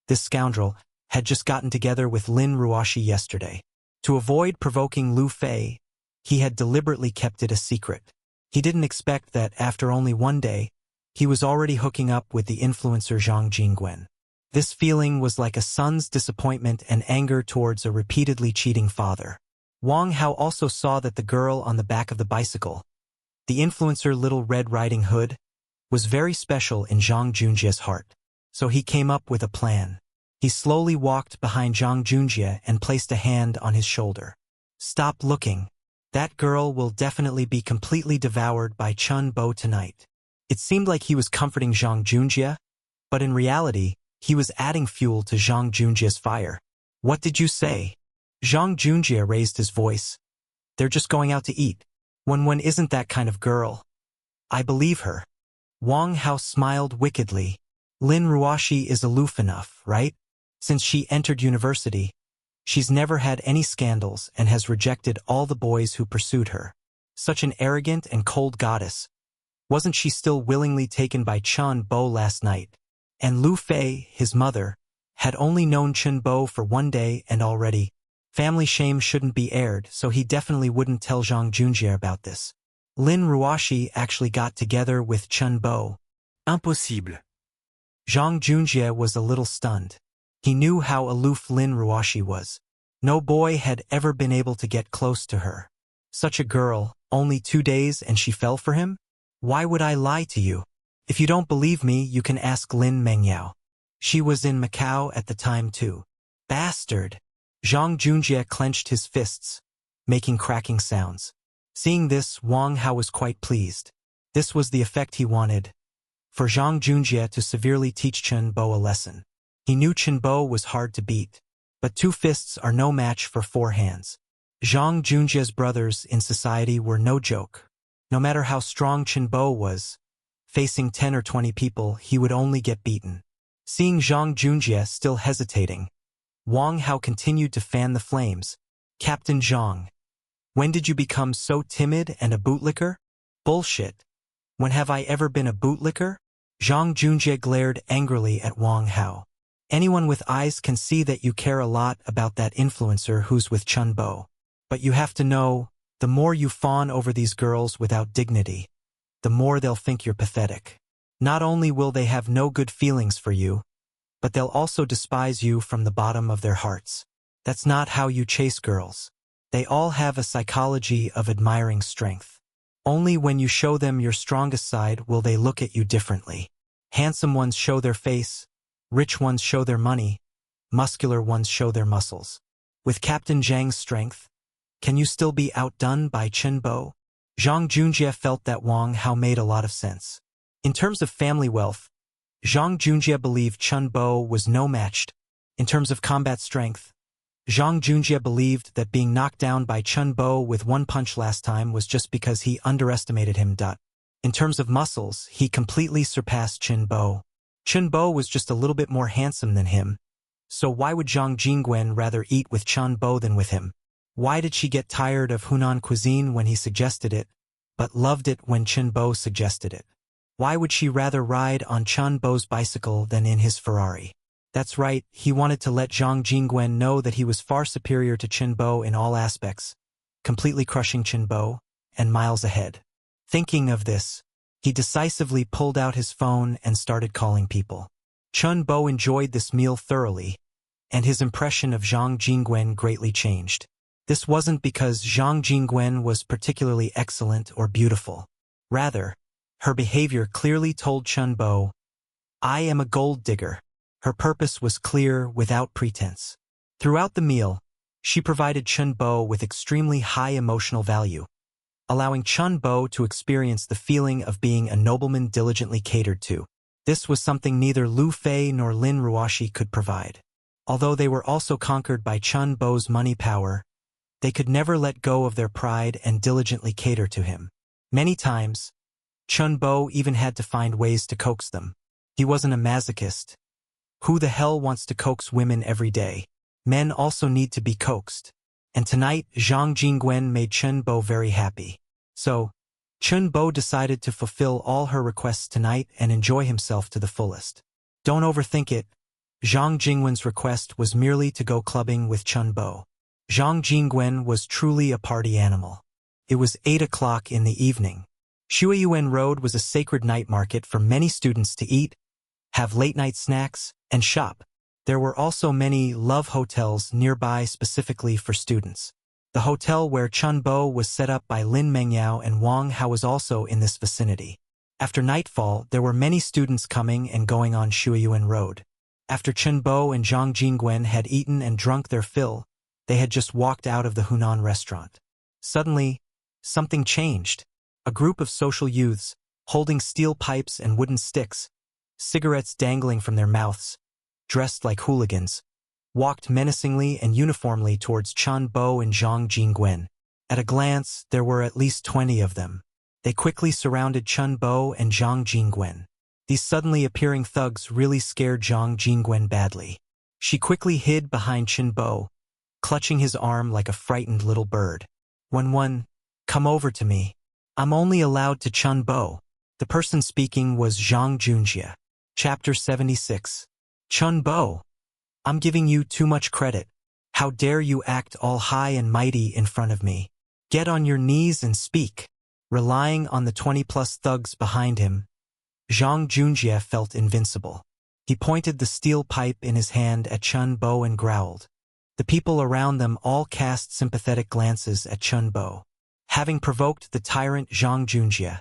Speaker 1: this scoundrel, had just gotten together with Lin Ruoxi yesterday. To avoid provoking Lu Fei, he had deliberately kept it a secret. He didn't expect that after only one day, he was already hooking up with the influencer Zhang Jingwen. This feeling was like a son's disappointment and anger towards a repeatedly cheating father. Wang Hao also saw that the girl on the back of the bicycle, the influencer Little Red Riding Hood, was very special in Zhang Junjie's heart. So he came up with a plan. He slowly walked behind Zhang Junjie and placed a hand on his shoulder. Stop looking. That girl will definitely be completely devoured by Chen Bo tonight. It seemed like he was comforting Zhang Junjie, but in reality, he was adding fuel to Zhang Junjie's fire. What did you say? Zhang Junjie raised his voice. They're just going out to eat. Wen isn't that kind of girl. I believe her. Wang Hao smiled wickedly. Lin Ruoxi is aloof enough, right? Since she entered university, she's never had any scandals and has rejected all the boys who pursued her. Such an arrogant and cold goddess. Wasn't she still willingly taken by Chen Bo last night? And Lu Fei, his mother, had only known Chen Bo for one day and already. Family shame shouldn't be aired, so he definitely wouldn't tell Zhang Junjie about this. Lin Ruoxi actually got together with Chen Bo.
Speaker 2: Impossible.
Speaker 1: Zhang Junjie was a little stunned. He knew how aloof Lin Ruoxi was. No boy had ever been able to get close to her. Such a girl, only 2 days and she fell for him? Why would I lie to you? If you don't believe me, you can ask Lin Mengyao. She was in Macau at the time too. Bastard! Zhang Junjie clenched his fists, making cracking sounds. Seeing this, Wang Hao was quite pleased. This was the effect he wanted, for Zhang Junjie to severely teach Chen Bo a lesson. He knew Chen Bo was hard to beat, but 2 fists are no match for 4 hands. Zhang Junjie's brothers in society were no joke. No matter how strong Chen Bo was, facing 10 or 20 people, he would only get beaten. Seeing Zhang Junjie still hesitating, Wang Hao continued to fan the flames. Captain Zhang, when did you become so timid and a bootlicker? Bullshit. When have I ever been a bootlicker? Zhang Junjie glared angrily at Wang Hao. Anyone with eyes can see that you care a lot about that influencer who's with Chen Bo. But you have to know, the more you fawn over these girls without dignity, the more they'll think you're pathetic. Not only will they have no good feelings for you, but they'll also despise you from the bottom of their hearts. That's not how you chase girls. They all have a psychology of admiring strength. Only when you show them your strongest side will they look at you differently. Handsome ones show their face, rich ones show their money, muscular ones show their muscles. With Captain Zhang's strength, can you still be outdone by Chen Bo? Zhang Junjie felt that Wang Hao made a lot of sense. In terms of family wealth, Zhang Junjie believed Chen Bo was no matched. In terms of combat strength, Zhang Junjie believed that being knocked down by Chen Bo with 1 punch last time was just because he underestimated him. In terms of muscles, he completely surpassed Chen Bo. Chen Bo was just a little bit more handsome than him. So why would Zhang Jingwen rather eat with Chen Bo than with him? Why did she get tired of Hunan cuisine when he suggested it, but loved it when Chen Bo suggested it? Why would she rather ride on Chen Bo's bicycle than in his Ferrari? That's right, he wanted to let Zhang Jingwen know that he was far superior to Chen Bo in all aspects, completely crushing Chen Bo, and miles ahead. Thinking of this, he decisively pulled out his phone and started calling people. Chen Bo enjoyed this meal thoroughly, and his impression of Zhang Jingwen greatly changed. This wasn't because Zhang Jingwen was particularly excellent or beautiful. Rather, her behavior clearly told Chen Bo, I am a gold digger. Her purpose was clear without pretense. Throughout the meal, she provided Chen Bo with extremely high emotional value, allowing Chen Bo to experience the feeling of being a nobleman diligently catered to. This was something neither Lu Fei nor Lin Ruoxi could provide. Although they were also conquered by Chen Bo's money power, they could never let go of their pride and diligently cater to him. Many times, Chen Bo even had to find ways to coax them. He wasn't a masochist. Who the hell wants to coax women every day? Men also need to be coaxed. And tonight, Zhang Jingwen made Chen Bo very happy. So, Chen Bo decided to fulfill all her requests tonight and enjoy himself to the fullest. Don't overthink it. Zhang Jingwen's request was merely to go clubbing with Chen Bo. Zhang Jingwen was truly a party animal. It was 8 o'clock in the evening. Shuiyuan Road was a sacred night market for many students to eat, have late-night snacks, and shop. There were also many love hotels nearby specifically for students. The hotel where Chen Bo was set up by Lin Mengyao and Wang Hao was also in this vicinity. After nightfall, there were many students coming and going on Shuiyuan Road. After Chen Bo and Zhang Jingwen had eaten and drunk their fill, they had just walked out of the Hunan restaurant. Suddenly, something changed. A group of social youths, holding steel pipes and wooden sticks, cigarettes dangling from their mouths, dressed like hooligans, walked menacingly and uniformly towards Chen Bo and Zhang Jingwen. At a glance, there were at least 20 of them. They quickly surrounded Chen Bo and Zhang Jingwen. These suddenly appearing thugs really scared Zhang Jingwen badly. She quickly hid behind Chen Bo, clutching his arm like a frightened little bird. Come over to me. I'm only allowed to Chen Bo. The person speaking was Zhang Junjie. Chapter 76. Chen Bo. I'm giving you too much credit. How dare you act all high and mighty in front of me? Get on your knees and speak. Relying on the 20-plus thugs behind him, Zhang Junjie felt invincible. He pointed the steel pipe in his hand at Chen Bo and growled. The people around them all cast sympathetic glances at Chen Bo. Having provoked the tyrant Zhang Junjie,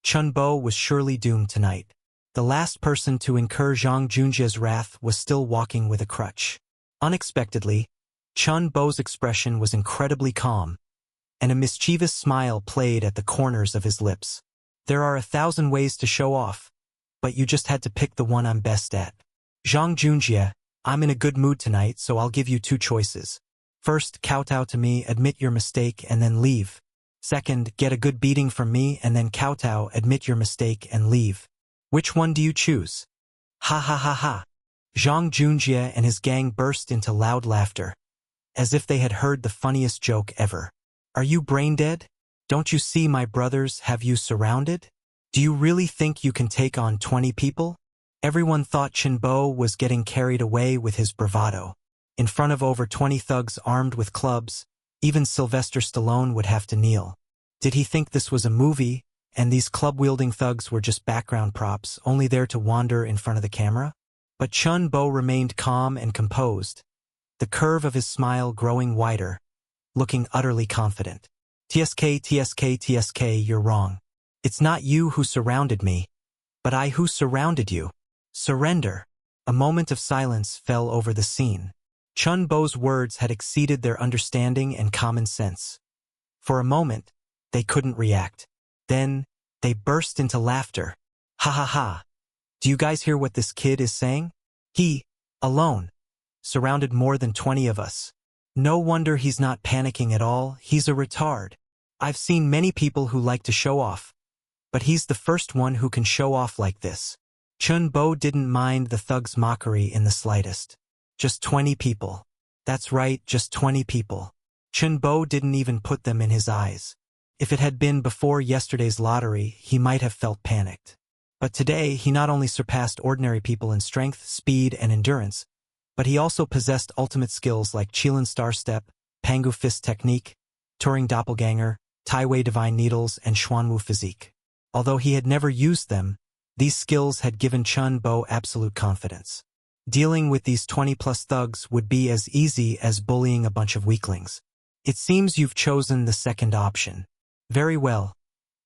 Speaker 1: Chen Bo was surely doomed tonight. The last person to incur Zhang Junjie's wrath was still walking with a crutch. Unexpectedly, Chen Bo's expression was incredibly calm, and a mischievous smile played at the corners of his lips. There are 1,000 ways to show off, but you just had to pick the one I'm best at. Zhang Junjie, I'm in a good mood tonight, so I'll give you 2 choices. First, kowtow to me, admit your mistake, and then leave. Second, get a good beating from me and then kowtow, admit your mistake, and leave. Which one do you choose? Ha ha ha ha. Zhang Junjie and his gang burst into loud laughter, as if they had heard the funniest joke ever. Are you brain dead? Don't you see my brothers have you surrounded? Do you really think you can take on 20 people? Everyone thought Chen Bo was getting carried away with his bravado. In front of over 20 thugs armed with clubs, even Sylvester Stallone would have to kneel. Did he think this was a movie, and these club-wielding thugs were just background props, only there to wander in front of the camera? But Chen Bo remained calm and composed, the curve of his smile growing wider, looking utterly confident. TSK, you're wrong. It's not you who surrounded me, but I who surrounded you. Surrender. A moment of silence fell over the scene. Chen Bo's words had exceeded their understanding and common sense. For a moment, they couldn't react. Then, they burst into laughter. Ha ha ha. Do you guys hear what this kid is saying? He, alone, surrounded more than 20 of us. No wonder he's not panicking at all, he's a retard. I've seen many people who like to show off, but he's the first one who can show off like this. Chen Bo didn't mind the thug's mockery in the slightest. Just 20 people. That's right, just 20 people. Chen Bo didn't even put them in his eyes. If it had been before yesterday's lottery, he might have felt panicked. But today, he not only surpassed ordinary people in strength, speed, and endurance, but he also possessed ultimate skills like Qilin Star Step, Pangu Fist Technique, Turing Doppelganger, Tai Wei Divine Needles, and Xuanwu Physique. Although he had never used them, these skills had given Chen Bo absolute confidence. Dealing with these 20-plus thugs would be as easy as bullying a bunch of weaklings. It seems you've chosen the second option. Very well.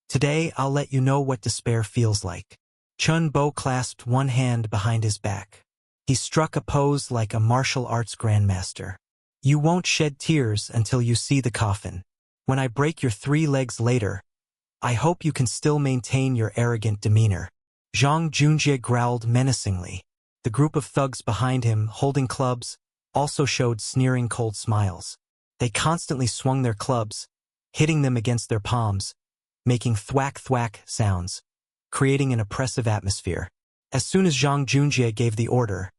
Speaker 1: Today I'll let you know what despair feels like. Chen Bo clasped one hand behind his back. He struck a pose like a martial arts grandmaster. You won't shed tears until you see the coffin. When I break your 3 legs later, I hope you can still maintain your arrogant demeanor. Zhang Junjie growled menacingly. The group of thugs behind him, holding clubs, also showed sneering cold smiles. They constantly swung their clubs, hitting them against their palms, making thwack-thwack sounds, creating an oppressive atmosphere. As soon as Zhang Junjie gave the order,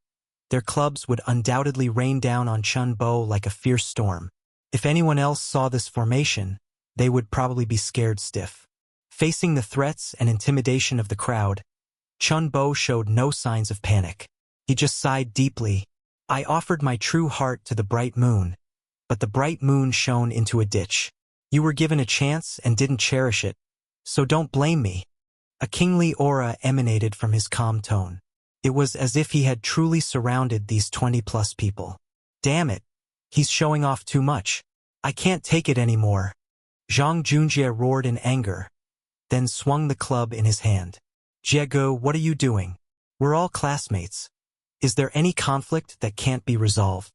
Speaker 1: Their clubs would undoubtedly rain down on Chun Bo like a fierce storm. If anyone else saw this formation, they would probably be scared stiff. Facing the threats and intimidation of the crowd, Chun Bo showed no signs of panic. He just sighed deeply. I offered my true heart to the bright moon, but the bright moon shone into a ditch. You were given a chance and didn't cherish it, so don't blame me. A kingly aura emanated from his calm tone. It was as if he had truly surrounded these 20-plus people. Damn it, he's showing off too much. I can't take it anymore. Zhang Junjie roared in anger, then swung the club in his hand. Jiegu, what are you doing? We're all classmates. Is there any conflict that can't be resolved?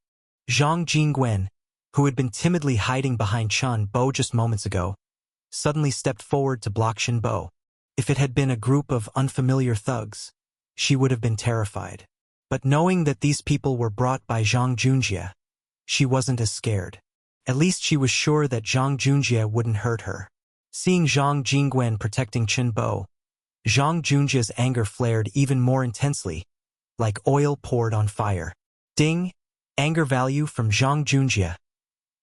Speaker 1: Zhang Jingwen, who had been timidly hiding behind Chun Bo just moments ago, suddenly stepped forward to block Chun Bo. If it had been a group of unfamiliar thugs, she would have been terrified. But knowing that these people were brought by Zhang Junjie, she wasn't as scared. At least she was sure that Zhang Junjie wouldn't hurt her. Seeing Zhang Jingwen protecting Chun Bo, Zhang Junjie's anger flared even more intensely, like oil poured on fire. Ding! Anger value from Zhang Junjie.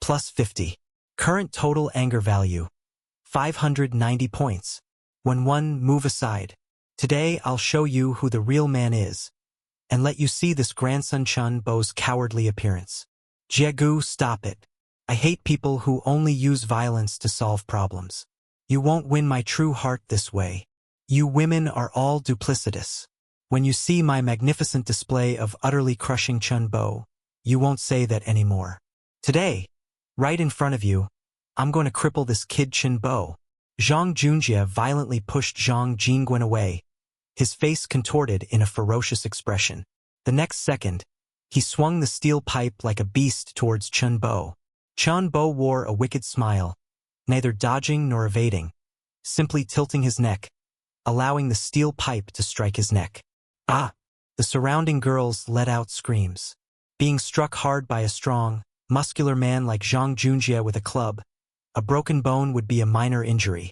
Speaker 1: Plus 50. Current total anger value. 590 points. When one, move aside. Today I'll show you who the real man is, and let you see this grandson Chun Bo's cowardly appearance. Jiegu, stop it. I hate people who only use violence to solve problems. You won't win my true heart this way. You women are all duplicitous. When you see my magnificent display of utterly crushing Chun Bo, you won't say that anymore. Today, right in front of you, I'm going to cripple this kid Chun Bo. Zhang Junjie violently pushed Zhang Jingwen away, his face contorted in a ferocious expression. The next second, he swung the steel pipe like a beast towards Chun Bo. Chun Bo wore a wicked smile, neither dodging nor evading, simply tilting his neck, allowing the steel pipe to strike his neck. Ah! The surrounding girls let out screams. Being struck hard by a strong, muscular man like Zhang Junjie with a club, a broken bone would be a minor injury.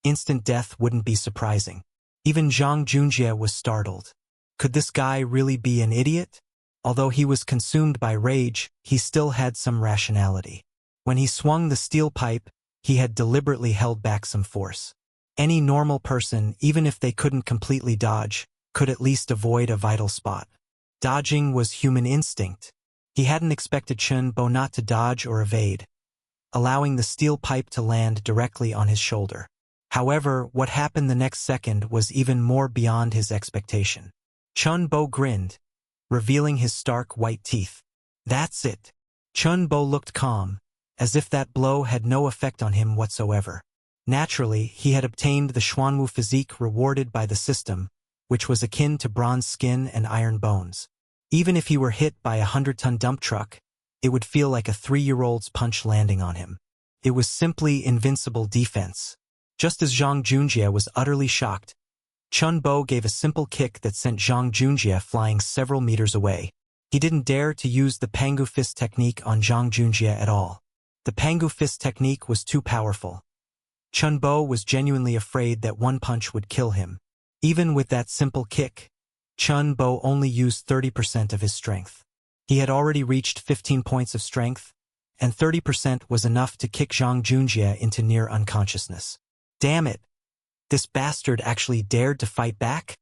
Speaker 1: Instant death wouldn't be surprising. Even Zhang Junjie was startled. Could this guy really be an idiot? Although he was consumed by rage, he still had some rationality. When he swung the steel pipe, he had deliberately held back some force. Any normal person, even if they couldn't completely dodge, could at least avoid a vital spot. Dodging was human instinct. He hadn't expected Chun Bo not to dodge or evade, allowing the steel pipe to land directly on his shoulder. However, what happened the next second was even more beyond his expectation. Chun Bo grinned, revealing his stark white teeth. That's it. Chun Bo looked calm, as if that blow had no effect on him whatsoever. Naturally, he had obtained the Xuanwu physique rewarded by the system, which was akin to bronze skin and iron bones. Even if he were hit by a 100-ton dump truck, it would feel like a 3-year-old's punch landing on him. It was simply invincible defense. Just as Zhang Junjie was utterly shocked, Chun Bo gave a simple kick that sent Zhang Junjie flying several meters away. He didn't dare to use the Pangu Fist technique on Zhang Junjie at all. The Pangu Fist technique was too powerful. Chun Bo was genuinely afraid that one punch would kill him. Even with that simple kick, Chun Bo only used 30% of his strength. He had already reached 15 points of strength, and 30% was enough to kick Zhang Junjie into near unconsciousness. Damn it! This bastard actually dared to fight back?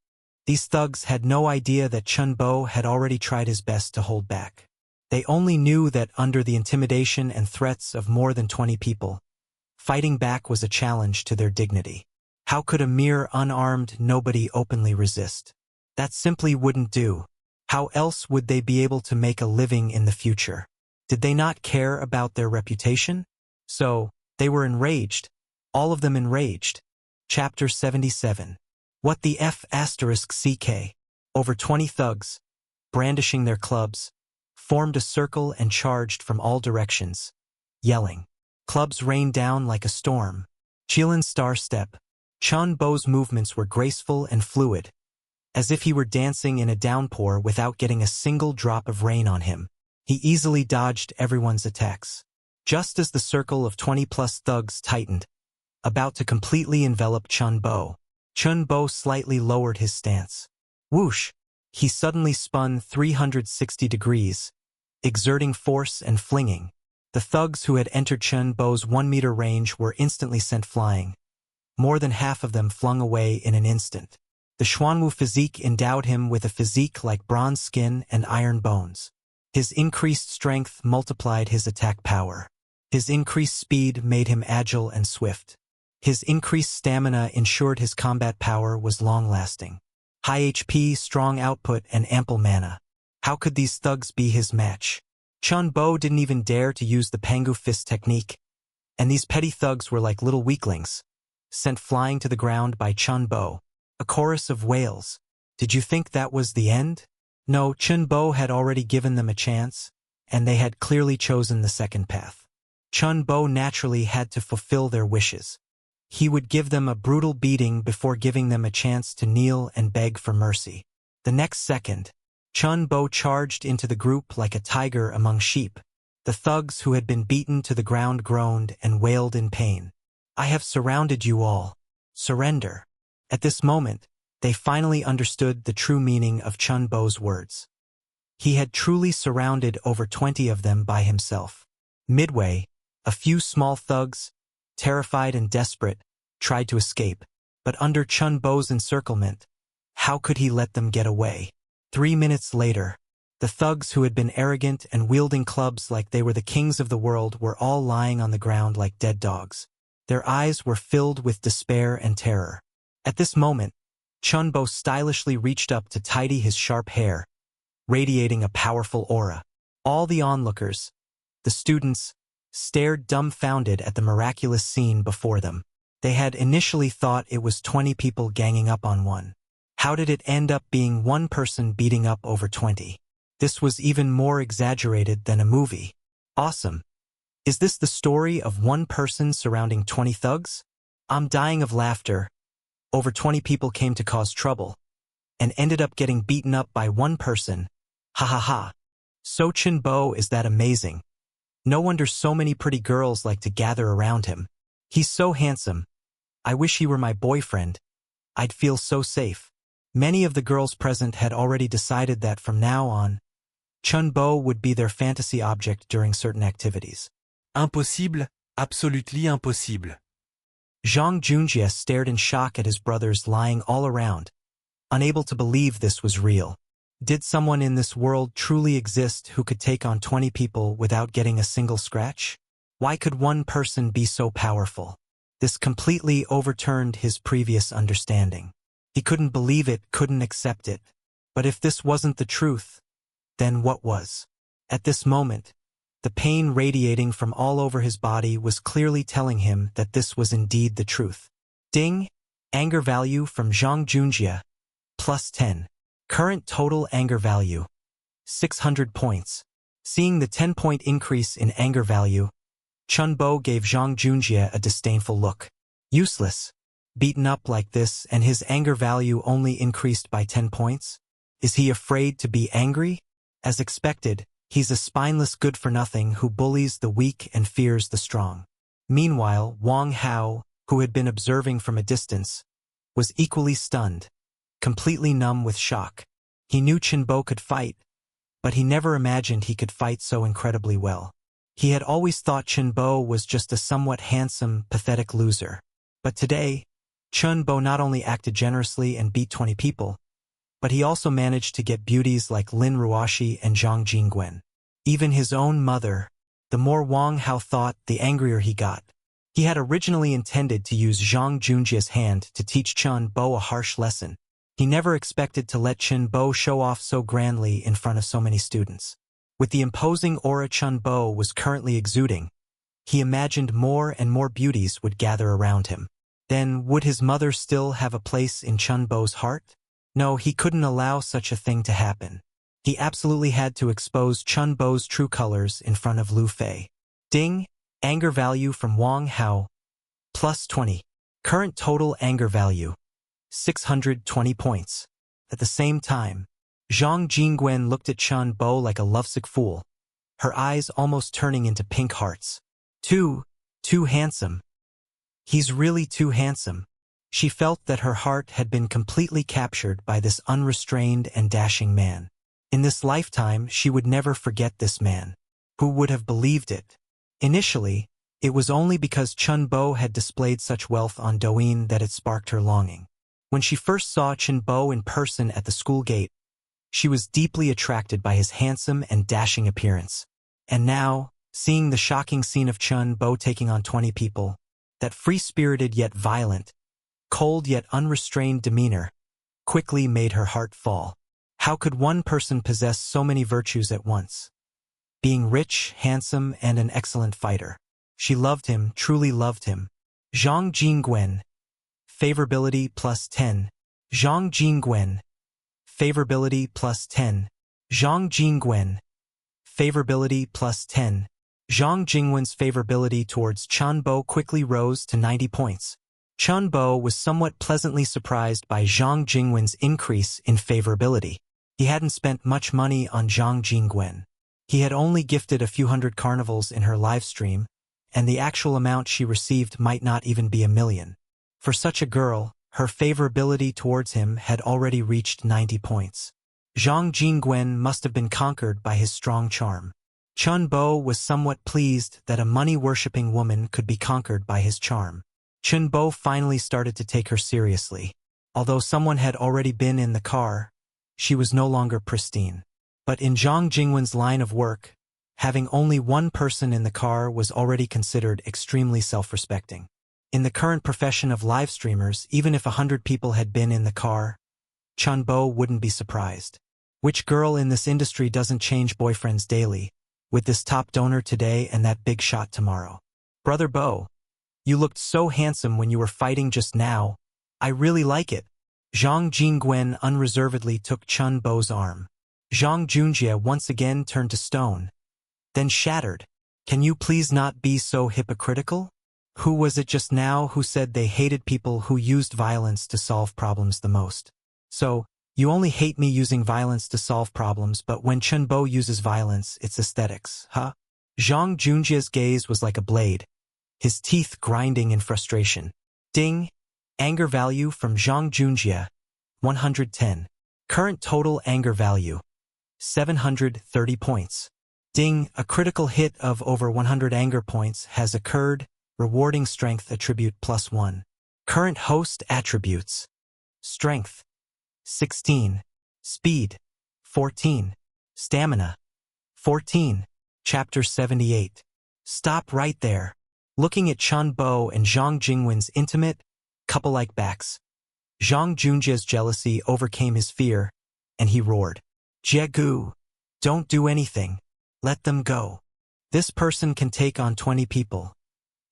Speaker 1: These thugs had no idea that Chun Bo had already tried his best to hold back. They only knew that under the intimidation and threats of more than 20 people, fighting back was a challenge to their dignity. How could a mere unarmed nobody openly resist? That simply wouldn't do. How else would they be able to make a living in the future? Did they not care about their reputation? So, they were enraged. All of them enraged. Chapter 77. What the F***CK? Over 20 thugs, brandishing their clubs, formed a circle and charged from all directions, yelling. Clubs rained down like a storm. Qilin's star step. Chun Bo's movements were graceful and fluid, as if he were dancing in a downpour without getting a single drop of rain on him. He easily dodged everyone's attacks. Just as the circle of 20-plus thugs tightened, about to completely envelop Chun Bo slightly lowered his stance. Whoosh! He suddenly spun 360 degrees, exerting force and flinging. The thugs who had entered Chen Bo's 1-meter range were instantly sent flying. More than half of them flung away in an instant. The Xuanwu physique endowed him with a physique like bronze skin and iron bones. His increased strength multiplied his attack power. His increased speed made him agile and swift. His increased stamina ensured his combat power was long-lasting. High HP, strong output, and ample mana. How could these thugs be his match? Chen Bo didn't even dare to use the Pangu fist technique, and these petty thugs were like little weaklings, sent flying to the ground by Chen Bo. A chorus of wails. Did you think that was the end? No, Chen Bo had already given them a chance, and they had clearly chosen the second path. Chen Bo naturally had to fulfill their wishes. He would give them a brutal beating before giving them a chance to kneel and beg for mercy. The next second, Chen Bo charged into the group like a tiger among sheep. The thugs who had been beaten to the ground groaned and wailed in pain. I have surrounded you all. Surrender. At this moment, they finally understood the true meaning of Chen Bo's words. He had truly surrounded over 20 of them by himself. Midway, a few small thugs, terrified and desperate, tried to escape, but under Chen Bo's encirclement, how could he let them get away? 3 minutes later, the thugs who had been arrogant and wielding clubs like they were the kings of the world were all lying on the ground like dead dogs. Their eyes were filled with despair and terror. At this moment, Chen Bo stylishly reached up to tidy his sharp hair, radiating a powerful aura. All the onlookers, the students, stared dumbfounded at the miraculous scene before them. They had initially thought it was 20 people ganging up on one. How did it end up being one person beating up over 20? This was even more exaggerated than a movie. Awesome. Is this the story of one person surrounding 20 thugs? I'm dying of laughter. Over 20 people came to cause trouble, and ended up getting beaten up by one person. Ha ha ha. So Chen Bo is that amazing. No wonder so many pretty girls like to gather around him. He's so handsome. I wish he were my boyfriend. I'd feel so safe. Many of the girls present had already decided that from now on, Chen Bo would be their fantasy object during certain activities.
Speaker 2: Impossible, absolutely impossible.
Speaker 1: Zhang Junjie stared in shock at his brothers lying all around, unable to believe this was real. Did someone in this world truly exist who could take on 20 people without getting a single scratch? Why could one person be so powerful? This completely overturned his previous understanding. He couldn't believe it, couldn't accept it. But if this wasn't the truth, then what was? At this moment, the pain radiating from all over his body was clearly telling him that this was indeed the truth. Ding! Anger value from Zhang Junjie. Plus 10. Current total anger value. 600 points. Seeing the 10-point increase in anger value, Chen Bo gave Zhang Junjie a disdainful look. Useless. Beaten up like this and his anger value only increased by 10 points? Is he afraid to be angry? As expected, he's a spineless good-for-nothing who bullies the weak and fears the strong. Meanwhile, Wang Hao, who had been observing from a distance, was equally stunned, completely numb with shock. He knew Chen Bo could fight, but he never imagined he could fight so incredibly well. He had always thought Chen Bo was just a somewhat handsome, pathetic loser. But today, Chen Bo not only acted generously and beat 20 people, but he also managed to get beauties like Lin Ruoshi and Zhang Jingwen. Even his own mother. The more Wang Hao thought, the angrier he got. He had originally intended to use Zhang Junjie's hand to teach Chen Bo a harsh lesson. He never expected to let Chen Bo show off so grandly in front of so many students. With the imposing aura Chen Bo was currently exuding, he imagined more and more beauties would gather around him. Then, would his mother still have a place in Chen Bo's heart? No, he couldn't allow such a thing to happen. He absolutely had to expose Chen Bo's true colors in front of Lu Fei. Ding! Anger value from Wang Hao. Plus 20. Current total anger value. 620 points. At the same time, Zhang Jingwen looked at Chen Bo like a lovesick fool, her eyes almost turning into pink hearts. Too handsome. He's really too handsome. She felt that her heart had been completely captured by this unrestrained and dashing man. In this lifetime, she would never forget this man. Who would have believed it? Initially, it was only because Chun Bo had displayed such wealth on Douyin that it sparked her longing. When she first saw Chun Bo in person at the school gate, she was deeply attracted by his handsome and dashing appearance. And now, seeing the shocking scene of Chun Bo taking on 20 people, that free-spirited yet violent, cold yet unrestrained demeanor, quickly made her heart fall. How could one person possess so many virtues at once? Being rich, handsome, and an excellent fighter. She loved him, truly loved him. Zhang Jingwen. Favorability plus 10. Zhang Jingwen. Favorability plus 10. Zhang Jingwen. Favorability plus 10. Zhang Jingwen's favorability towards Chun Bo quickly rose to 90 points. Chun Bo was somewhat pleasantly surprised by Zhang Jingwen's increase in favorability. He hadn't spent much money on Zhang Jingwen. He had only gifted a few hundred carnivals in her live stream, and the actual amount she received might not even be 1,000,000. For such a girl, her favorability towards him had already reached 90 points. Zhang Jingwen must have been conquered by his strong charm. Chun Bo was somewhat pleased that a money-worshipping woman could be conquered by his charm. Chun Bo finally started to take her seriously. Although someone had already been in the car, she was no longer pristine. But in Zhang Jingwen's line of work, having only one person in the car was already considered extremely self-respecting. In the current profession of live streamers, even if 100 people had been in the car, Chun Bo wouldn't be surprised. Which girl in this industry doesn't change boyfriends daily, with this top donor today and that big shot tomorrow? Brother Bo, you looked so handsome when you were fighting just now. I really like it. Zhang Jingwen unreservedly took Chun Bo's arm. Zhang Junjie once again turned to stone, then shattered. Can you please not be so hypocritical? Who was it just now who said they hated people who used violence to solve problems the most? So, you only hate me using violence to solve problems, but when Chun Bo uses violence, it's aesthetics, huh? Zhang Junjie's gaze was like a blade, his teeth grinding in frustration. Ding! Anger value from Zhang Junjie, 110. Current total anger value, 730 points. Ding! A critical hit of over 100 anger points has occurred, rewarding strength attribute +1. Current host attributes. Strength, 16. Speed, 14. Stamina, 14. Chapter 78. Stop right there. Looking at Chun Bo and Zhang Jingwen's intimate, couple-like backs, Zhang Junjie's jealousy overcame his fear, and he roared, "Jiegu! Don't do anything. Let them go. This person can take on 20 people.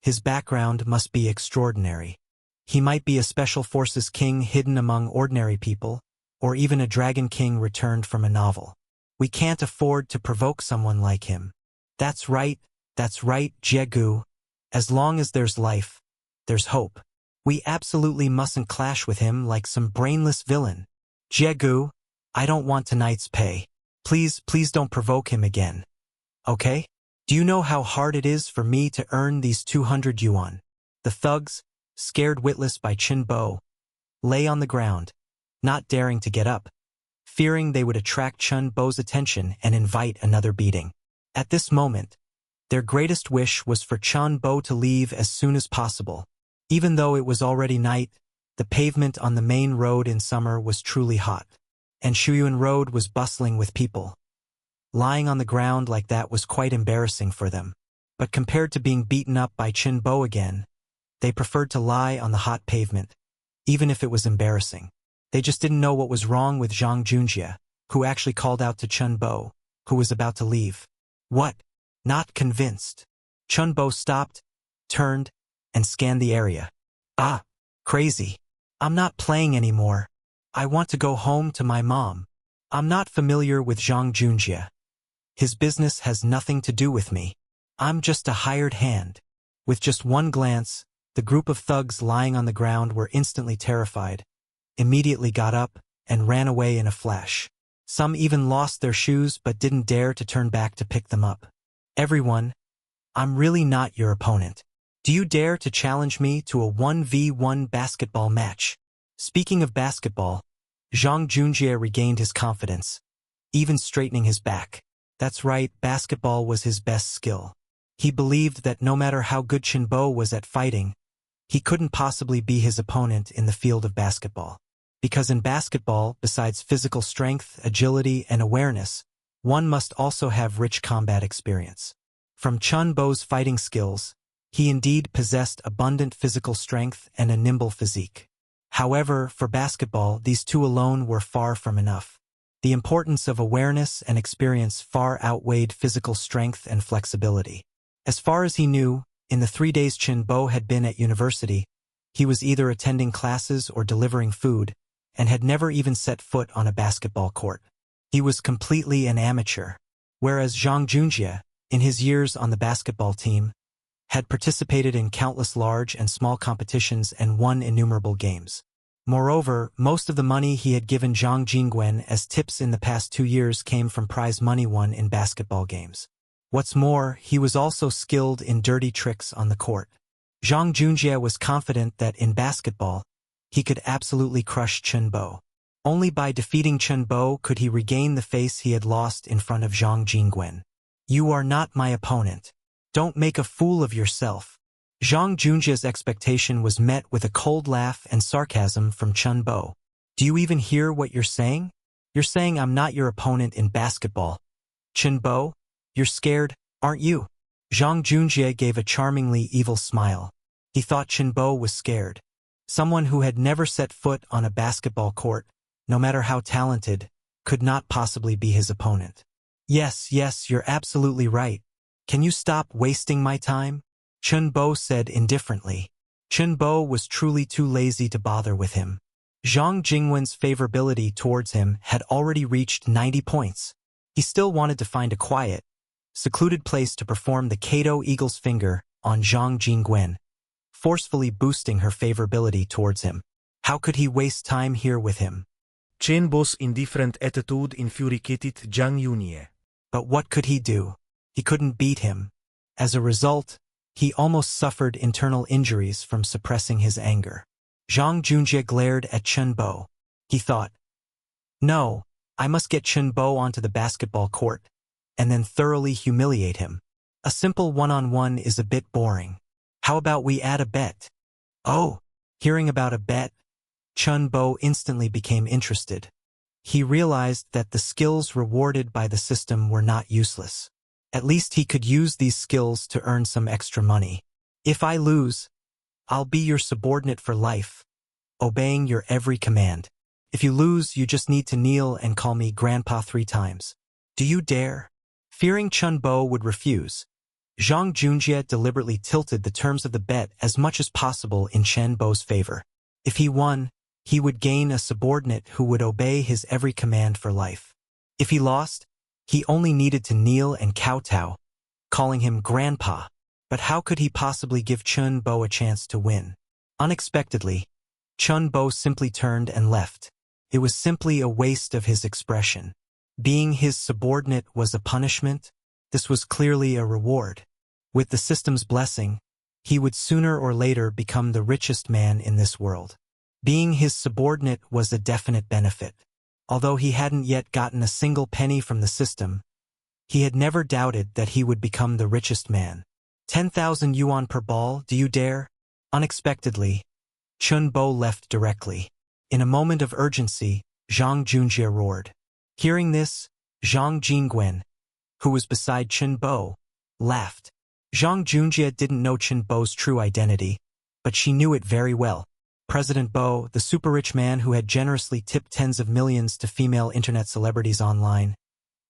Speaker 1: His background must be extraordinary. He might be a special forces king hidden among ordinary people, or even a dragon king returned from a novel. We can't afford to provoke someone like him. That's right, Jiegu. As long as there's life, there's hope. We absolutely mustn't clash with him like some brainless villain. Jiegu, I don't want tonight's pay. Please don't provoke him again. Okay? Do you know how hard it is for me to earn these 200 yuan? The thugs, scared witless by Chun Bo, lay on the ground, not daring to get up, fearing they would attract Chun Bo's attention and invite another beating. At this moment, their greatest wish was for Chun Bo to leave as soon as possible. Even though it was already night, the pavement on the main road in summer was truly hot, and Shuyuan Road was bustling with people. Lying on the ground like that was quite embarrassing for them. But compared to being beaten up by Chun Bo again, they preferred to lie on the hot pavement, even if it was embarrassing. They just didn't know what was wrong with Zhang Junjie, who actually called out to Chun Bo, who was about to leave. What? Not convinced. Chun Bo stopped, turned, and scanned the area. Ah, crazy. I'm not playing anymore. I want to go home to my mom. I'm not familiar with Zhang Junjie. His business has nothing to do with me. I'm just a hired hand. With just one glance, the group of thugs lying on the ground were instantly terrified, immediately got up, and ran away in a flash. Some even lost their shoes but didn't dare to turn back to pick them up. Everyone, I'm really not your opponent. Do you dare to challenge me to a 1v1 basketball match? Speaking of basketball, Zhang Junjie regained his confidence, even straightening his back. That's right, basketball was his best skill. He believed that no matter how good Chenbo was at fighting, he couldn't possibly be his opponent in the field of basketball. Because in basketball, besides physical strength, agility, and awareness, one must also have rich combat experience. From Chenbo's fighting skills, he indeed possessed abundant physical strength and a nimble physique. However, for basketball, these two alone were far from enough. The importance of awareness and experience far outweighed physical strength and flexibility. As far as he knew, in the 3 days Chenbo had been at university, he was either attending classes or delivering food, and had never even set foot on a basketball court. He was completely an amateur, whereas Zhang Junjie, in his years on the basketball team, had participated in countless large and small competitions and won innumerable games. Moreover, most of the money he had given Zhang Jingwen as tips in the past 2 years came from prize money won in basketball games. What's more, he was also skilled in dirty tricks on the court. Zhang Junjie was confident that in basketball, he could absolutely crush Chenbo. Only by defeating Chenbo could he regain the face he had lost in front of Zhang Jingwen. You are not my opponent. Don't make a fool of yourself. Zhang Junjie's expectation was met with a cold laugh and sarcasm from Chenbo. Do you even hear what you're saying? You're saying I'm not your opponent in basketball. Chenbo, you're scared, aren't you? Zhang Junjie gave a charmingly evil smile. He thought Chenbo was scared. Someone who had never set foot on a basketball court, no matter how talented, could not possibly be his opponent. Yes, you're absolutely right. Can you stop wasting my time? Chenbo said indifferently. Chenbo was truly too lazy to bother with him. Zhang Jingwen's favorability towards him had already reached 90 points. He still wanted to find a quiet, secluded place to perform the Kato Eagle's finger on Zhang Jingwen, forcefully boosting her favorability towards him. How could he waste time here with him?
Speaker 2: Chenbo's indifferent attitude infuriated Zhang Junjie.
Speaker 1: But what could he do? He couldn't beat him. As a result, he almost suffered internal injuries from suppressing his anger. Zhang Junjie glared at Chenbo. He thought, no, I must get Chenbo onto the basketball court, and then thoroughly humiliate him. A simple one-on-one is a bit boring. How about we add a bet? Oh, hearing about a bet, Chenbo instantly became interested. He realized that the skills rewarded by the system were not useless. At least he could use these skills to earn some extra money. If I lose, I'll be your subordinate for life, obeying your every command. If you lose, you just need to kneel and call me Grandpa 3 times. Do you dare? Fearing Chenbo would refuse, Zhang Junjie deliberately tilted the terms of the bet as much as possible in Chenbo's favor. If he won, he would gain a subordinate who would obey his every command for life. If he lost, he only needed to kneel and kowtow, calling him Grandpa. But how could he possibly give Chenbo a chance to win? Unexpectedly, Chenbo simply turned and left. It was simply a waste of his expression. Being his subordinate was a punishment. This was clearly a reward. With the system's blessing, he would sooner or later become the richest man in this world. Being his subordinate was a definite benefit. Although he hadn't yet gotten a single penny from the system, he had never doubted that he would become the richest man. 10,000 yuan per ball, do you dare? Unexpectedly, Chenbo left directly. In a moment of urgency, Zhang Junjie roared. Hearing this, Zhang Jingwen, who was beside Chenbo, laughed. Zhang Junjie didn't know Chenbo's true identity, but she knew it very well. President Bo, the super-rich man who had generously tipped tens of millions to female internet celebrities online,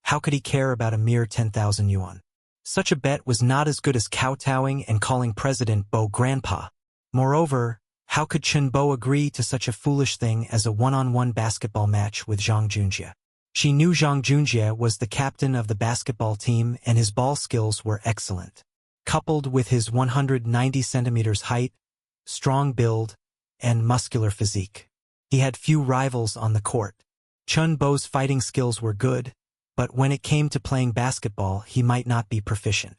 Speaker 1: how could he care about a mere 10,000 yuan? Such a bet was not as good as kowtowing and calling President Bo Grandpa. Moreover, how could Chenbo agree to such a foolish thing as a one-on-one basketball match with Zhang Junjie? She knew Zhang Junjie was the captain of the basketball team and his ball skills were excellent. Coupled with his 190 centimeters height, strong build, and muscular physique, he had few rivals on the court. Chenbo's fighting skills were good, but when it came to playing basketball, he might not be proficient.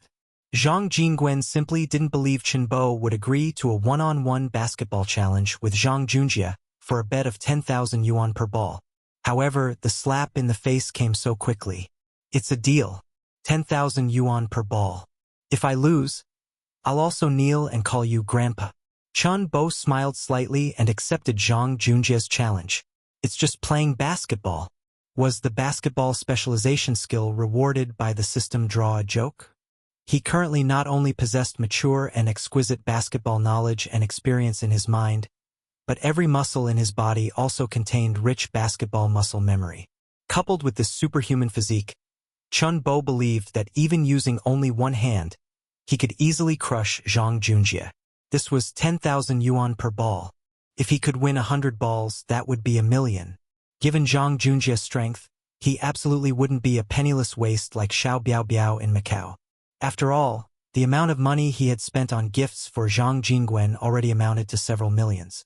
Speaker 1: Zhang Jingwen simply didn't believe Chen Bo would agree to a one-on-one basketball challenge with Zhang Junjie for a bet of 10,000 yuan per ball. However, the slap in the face came so quickly. It's a deal. 10,000 yuan per ball. If I lose, I'll also kneel and call you Grandpa. Chen Bo smiled slightly and accepted Zhang Junjie's challenge. It's just playing basketball. Was the basketball specialization skill rewarded by the system draw a joke? He currently not only possessed mature and exquisite basketball knowledge and experience in his mind, but every muscle in his body also contained rich basketball muscle memory. Coupled with this superhuman physique, Chen Bo believed that even using only one hand, he could easily crush Zhang Junjie. This was 10,000 yuan per ball. If he could win 100 balls, that would be 1,000,000. Given Zhang Junjie's strength, he absolutely wouldn't be a penniless waste like Xiao Biao in Macau. After all, the amount of money he had spent on gifts for Zhang Jingwen already amounted to several millions.